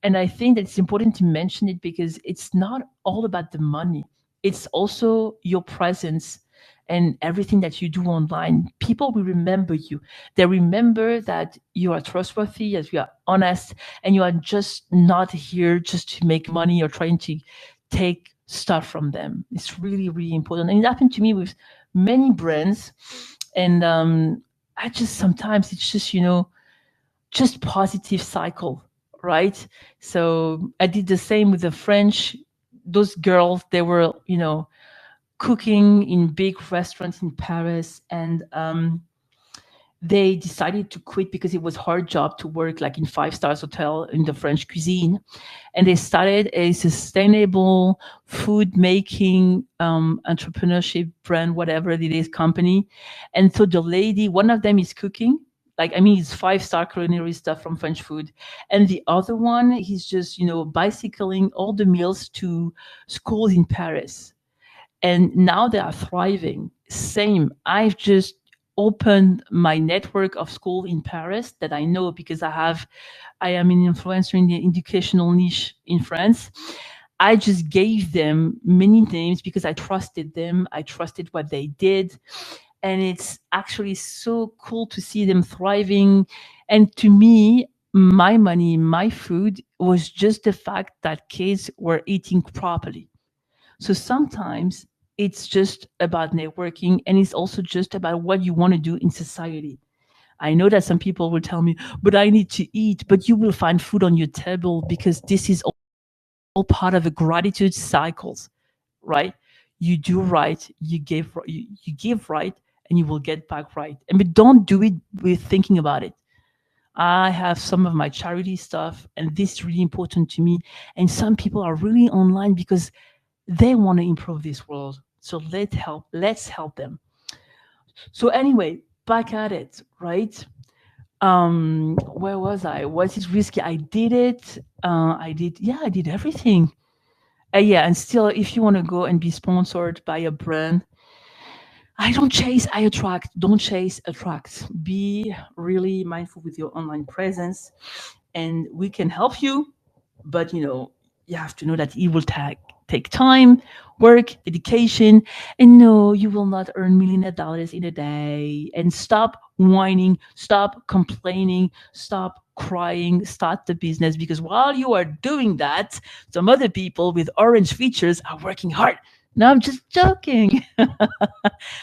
And I think that it's important to mention it because it's not all about the money. It's also your presence and everything that you do online. People will remember you. They remember that you are trustworthy, that you are honest, and you are just not here just to make money or trying to take stuff from them. It's really, really important. And it happened to me with many brands. And I just sometimes it's just positive cycle, right? So I did the same with the French. Those girls, they were cooking in big restaurants in Paris, and they decided to quit because it was hard job to work like in 5 stars hotel in the French cuisine, and they started a sustainable food making entrepreneurship brand, whatever it is, company. And so the lady, one of them is cooking, like, I mean, it's 5 star culinary stuff from French food, and the other one, he's just bicycling all the meals to schools in Paris, and now they are thriving. Same, I've just opened my network of school in Paris that I know because I am an influencer in the educational niche in France. I just gave them many names because I trusted them. I trusted what they did. And it's actually so cool to see them thriving. And to me, my money, my food was just the fact that kids were eating properly. So sometimes it's just about networking, and it's also just about what you want to do in society. I know that some people will tell me, but I need to eat, but you will find food on your table because this is all part of a gratitude cycles, right? You do right, you give right, and you will get back right. And but don't do it with thinking about it. I have some of my charity stuff, and this is really important to me. And some people are really online because they want to improve this world. So let's help them. So anyway, back at it, right? Where was I? Was it risky? I did it. I did everything. Yeah, and still, if you want to go and be sponsored by a brand, I don't chase, I attract. Don't chase, attract. Be really mindful with your online presence, and we can help you. But you have to know that it will take time, work, dedication, and no, you will not earn millions of dollars in a day. And stop whining, stop complaining, stop crying, start the business, because while you are doing that, some other people with orange features are working hard. No, I'm just joking.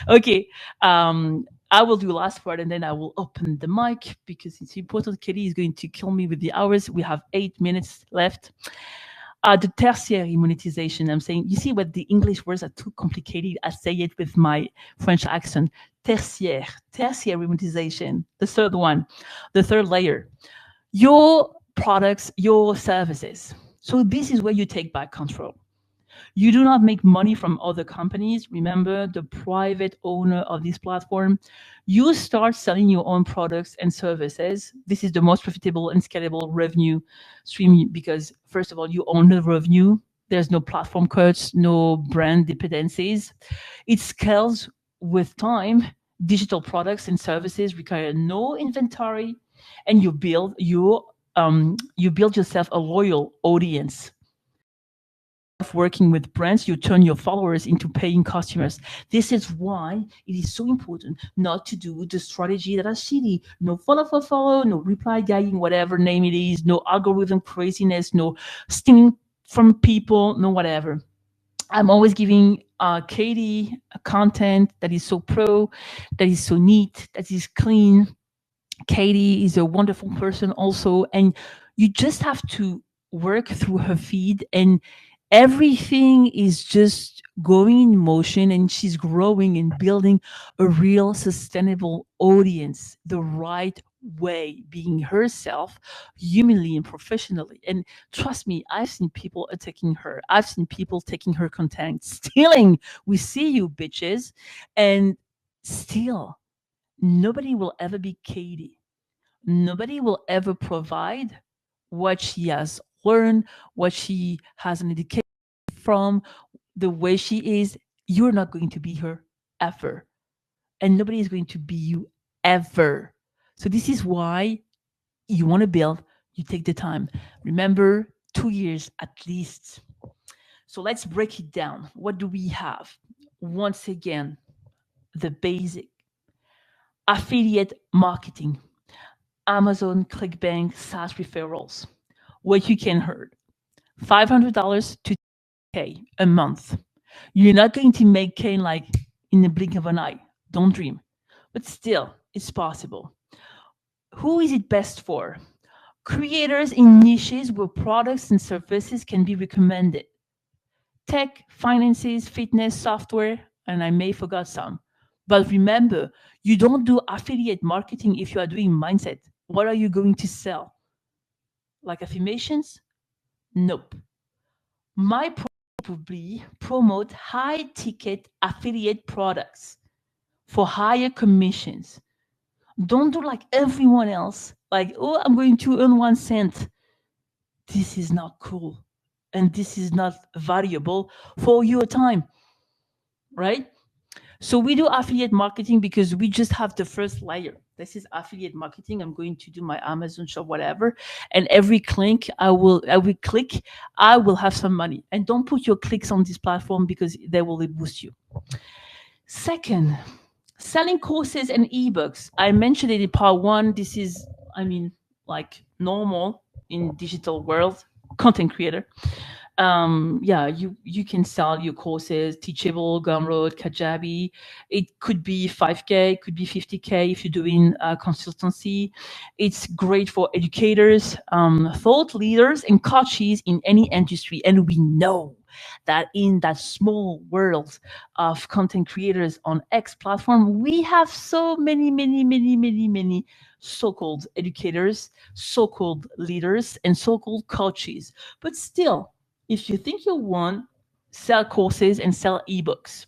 Okay. I will do last part and then I will open the mic because it's important. Katie is going to kill me with the hours. We have 8 minutes left. The tertiary monetization. I'm saying, you see what the English words are too complicated. I say it with my French accent. Tertiary monetization. The third one, the third layer. Your products, your services. So this is where you take back control. You do not make money from other companies. Remember, the private owner of this platform. You start selling your own products and services. This is the most profitable and scalable revenue stream because, first of all, you own the revenue. There's no platform cuts, no brand dependencies. It scales with time. Digital products and services require no inventory, and you build yourself a loyal audience working with brands, you turn your followers into paying customers. This is why it is so important not to do the strategy that are shitty. No follow for follow, no reply gagging, whatever name it is, no algorithm craziness, no stealing from people, no whatever. I'm always giving Katie a content that is so pro, that is so neat, that is clean. Katie is a wonderful person also, and you just have to work through her feed, and everything is just going in motion, and she's growing and building a real sustainable audience the right way, being herself humanly and professionally. And trust me, I've seen people attacking her. I've seen people taking her content, stealing. We see you, bitches. And still, nobody will ever be Katie. Nobody will ever provide what she has learned, what she has an education from, the way she is. You're not going to be her ever. And nobody is going to be you ever. So this is why you want to build, you take the time. Remember, 2 years at least. So let's break it down. What do we have? Once again, the basic affiliate marketing. Amazon, ClickBank, SaaS referrals. What you can earn $500 to K a month. You're not going to make K like in the blink of an eye. Don't dream. But still, it's possible. Who is it best for? Creators in niches where products and services can be recommended. Tech, finances, fitness, software, and I may forgot some. But remember, you don't do affiliate marketing if you are doing mindset. What are you going to sell? Like affirmations? Nope. My probably promote high ticket affiliate products for higher commissions. Don't do like everyone else, like, oh, I'm going to earn 1 cent. This is not cool. And this is not valuable for your time, right? So we do affiliate marketing because we just have the first layer. This is affiliate marketing. I'm going to do my Amazon shop, whatever, and every click, I will have some money. And don't put your clicks on this platform because they will boost you. Second, selling courses and ebooks. I mentioned it in part one. This is, I mean, like normal in digital world, content creator. Yeah, you can sell your courses, Teachable, Gumroad, Kajabi. It could be 5K, it could be 50K if you're doing consultancy. It's great for educators, thought leaders, and coaches in any industry. And we know that in that small world of content creators on X platform, we have so many so-called educators, so-called leaders, and so-called coaches. But still, if you think you want, sell courses and sell ebooks.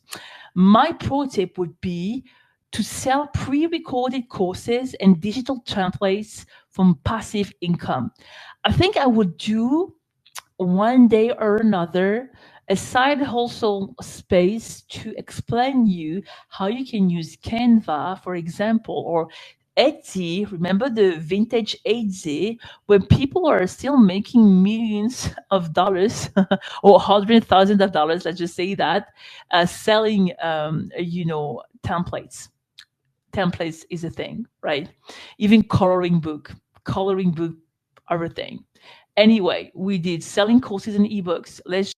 My pro tip would be to sell pre-recorded courses and digital templates from passive income. I think I would do one day or another a side hustle space to explain you how you can use Canva, for example, or Etsy. Remember the vintage Etsy, where people are still making millions of dollars or hundred thousands of dollars. Let's just say that selling, templates. Templates is a thing, right? Even coloring book, everything. Anyway, we did selling courses and ebooks. Let's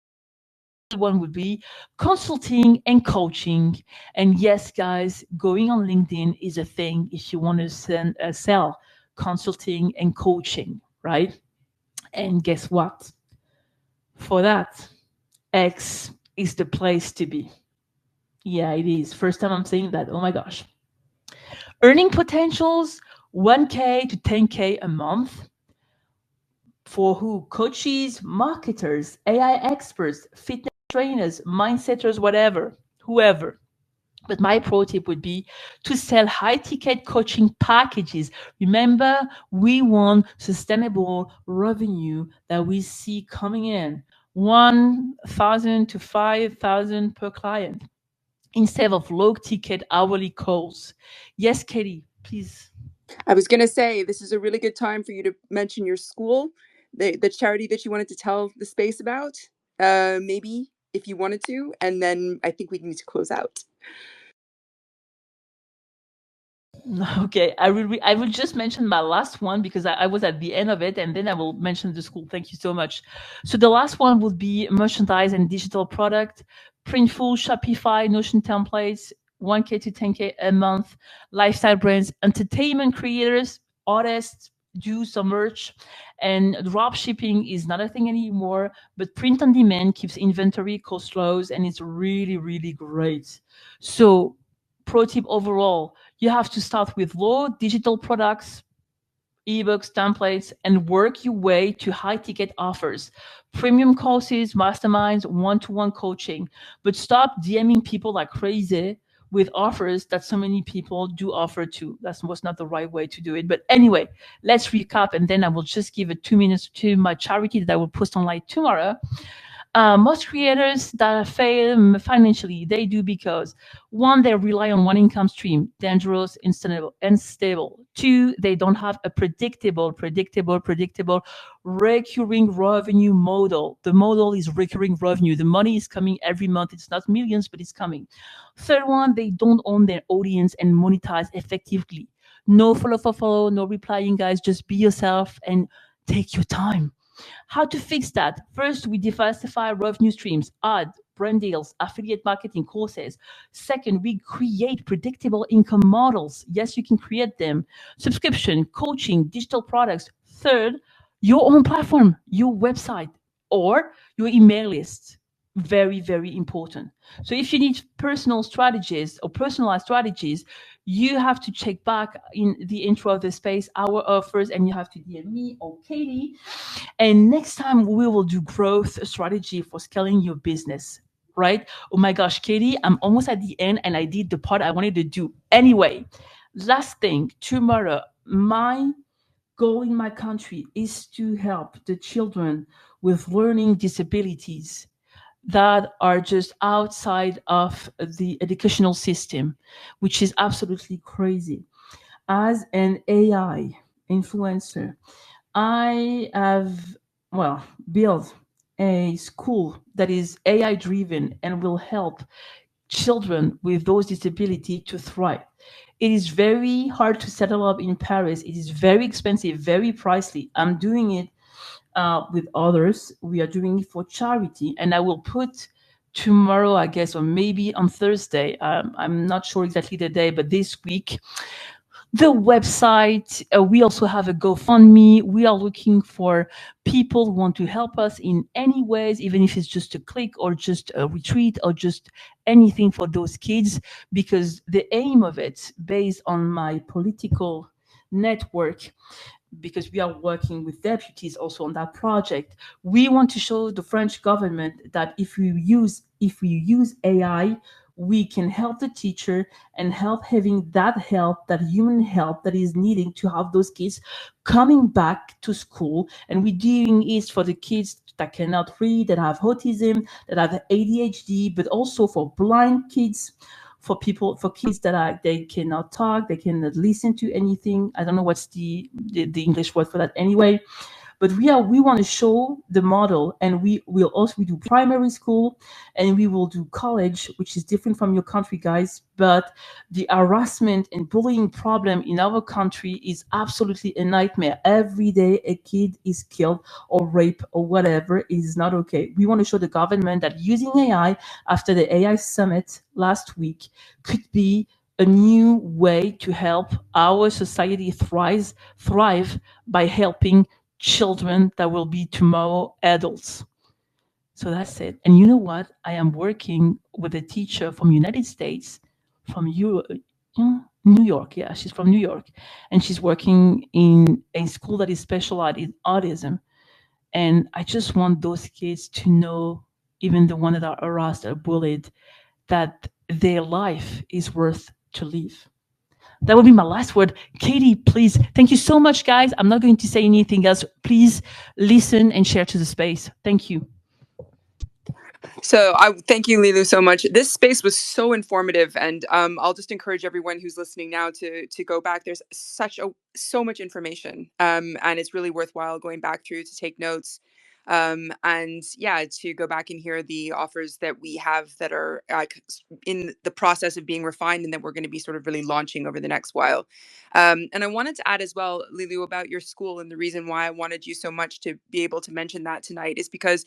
one would be consulting and coaching. And yes, guys, going on LinkedIn is a thing if you want to sell consulting and coaching, right? And guess what? For that, X is the place to be. Yeah, it is. First time I'm saying that. Oh my gosh. Earning potentials 1K to 10K a month. For who? Coaches, marketers, AI experts, fitness trainers, mindsetters, whatever, whoever. But my pro tip would be to sell high ticket coaching packages. Remember, we want sustainable revenue that we see coming in 1,000 to 5,000 per client instead of low ticket hourly calls. Yes, Katie, please. I was going to say, this is a really good time for you to mention your school, the charity that you wanted to tell the space about, maybe if you wanted to, and then I think we need to close out. Okay, I will just mention my last one because I was at the end of it, and then I will mention the school. Thank you so much. So the last one would be merchandise and digital product, Printful, Shopify, Notion templates, 1K to 10K a month, lifestyle brands, entertainment creators, artists do some merch, and drop shipping is not a thing anymore. But print on demand keeps inventory cost lows, and it's really great. So pro tip overall, you have to start with low digital products, ebooks, templates, and work your way to high ticket offers, premium courses, masterminds, one to one coaching. But stop DMing people like crazy with offers that so many people do offer to. That was not the right way to do it. But anyway, let's recap, and then I will just give it 2 minutes to my charity that I will post online tomorrow. Most creators that fail financially, they do because one, they rely on one income stream, dangerous, unstable. Two, they don't have a predictable recurring revenue model. The model is recurring revenue. The money is coming every month. It's not millions, but it's coming. Third one, they don't own their audience and monetize effectively. No follow for follow, no replying, guys. Just be yourself and take your time. How to fix that? First, we diversify revenue streams, ad, brand deals, affiliate marketing courses. Second, we create predictable income models. Yes, you can create them. Subscription, coaching, digital products. Third, your own platform, your website, or your email list. Very important. So if you need personal strategies or personalized strategies, you have to check back in the intro of the space, our offers, and you have to DM me or Katie, and next time we will do growth strategy for scaling your business, right? Oh my gosh, Katie, I'm almost at the end and I did the part I wanted to do. Anyway, last thing, tomorrow, my goal in my country is to help the children with learning disabilities that are just outside of the educational system, which is absolutely crazy. As an AI influencer, I have, well, built a school that is AI driven and will help children with those disabilities to thrive. It is very hard to settle up in Paris. It is very expensive, very pricey. I'm doing it with others. We are doing it for charity, and I will put tomorrow, I guess, or maybe on Thursday. I'm not sure exactly the day, but this week the website. We also have a GoFundMe. We are looking for people who want to help us in any ways, even if it's just a click or just a retreat or just anything for those kids, because the aim of it, based on my political network, because we are working with deputies also on that project. We want to show the French government that if we use AI, we can help the teacher and help having that help, that human help that is needing to have those kids coming back to school. And we're doing it for the kids that cannot read, that have autism, that have ADHD, but also for blind kids, for kids that are they cannot talk, they cannot listen to anything. I don't know what's the English word for that anyway. But we want to show the model, and we do primary school, and we will do college, which is different from your country, guys. But the harassment and bullying problem in our country is absolutely a nightmare. Every day a kid is killed or raped or whatever. It is not okay. We want to show the government that using AI after the AI summit last week could be a new way to help our society thrive by helping children that will be tomorrow adults. So that's it. And you know what? I am working with a teacher from United States, from New York. Yeah, she's from New York, and she's working in a school that is specialized in autism. And I just want those kids to know, even the one that are harassed or bullied, that their life is worth to live. That will be my last word. Katie, please. Thank you so much, guys. I'm not going to say anything else. Please listen and share to the space. Thank you. So I thank you, Leeloo, so much. This space was so informative, and I'll just encourage everyone who's listening now to go back. There's so much information, and it's really worthwhile going back through to take notes, and yeah, to go back and hear the offers that we have that are in the process of being refined, and that we're going to be sort of really launching over the next while. And I wanted to add as well, Leeloo, about your school, and the reason why I wanted you so much to be able to mention that tonight is because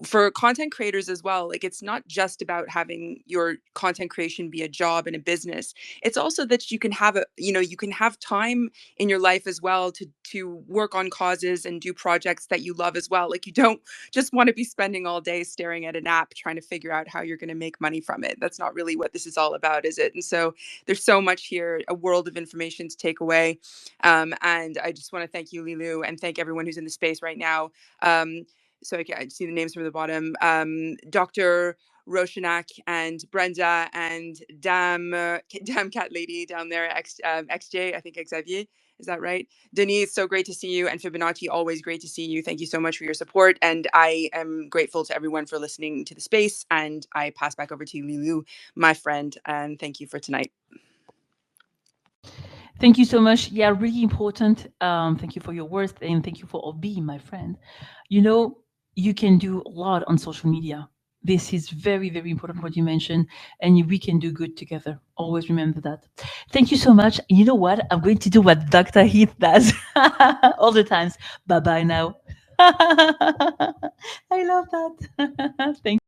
for content creators as well, like it's not just about having your content creation be a job and a business. It's also that you can have you can have time in your life as well to work on causes and do projects that you love as well. Like you don't just want to be spending all day staring at an app trying to figure out how you're going to make money from it. That's not really what this is all about, is it? And so there's so much here, a world of information to take away. And I just want to thank you, Leeloo, and thank everyone who's in the space right now. So I see the names from the bottom. Dr. Roshanak and Brenda and Dam Cat Lady down there, XJ, I think Xavier. Is that right? Denise, so great to see you. And Fibonacci, always great to see you. Thank you so much for your support. And I am grateful to everyone for listening to the space. And I pass back over to you, Leeloo, my friend. And thank you for tonight. Thank you so much. Yeah, really important. Thank you for your words, and thank you for all being my friend. You know, you can do a lot on social media. This is very, very important what you mentioned, and we can do good together. Always remember that. Thank you so much. You know what? I'm going to do what Dr. Heath does all the times. Bye bye now. I love that. Thank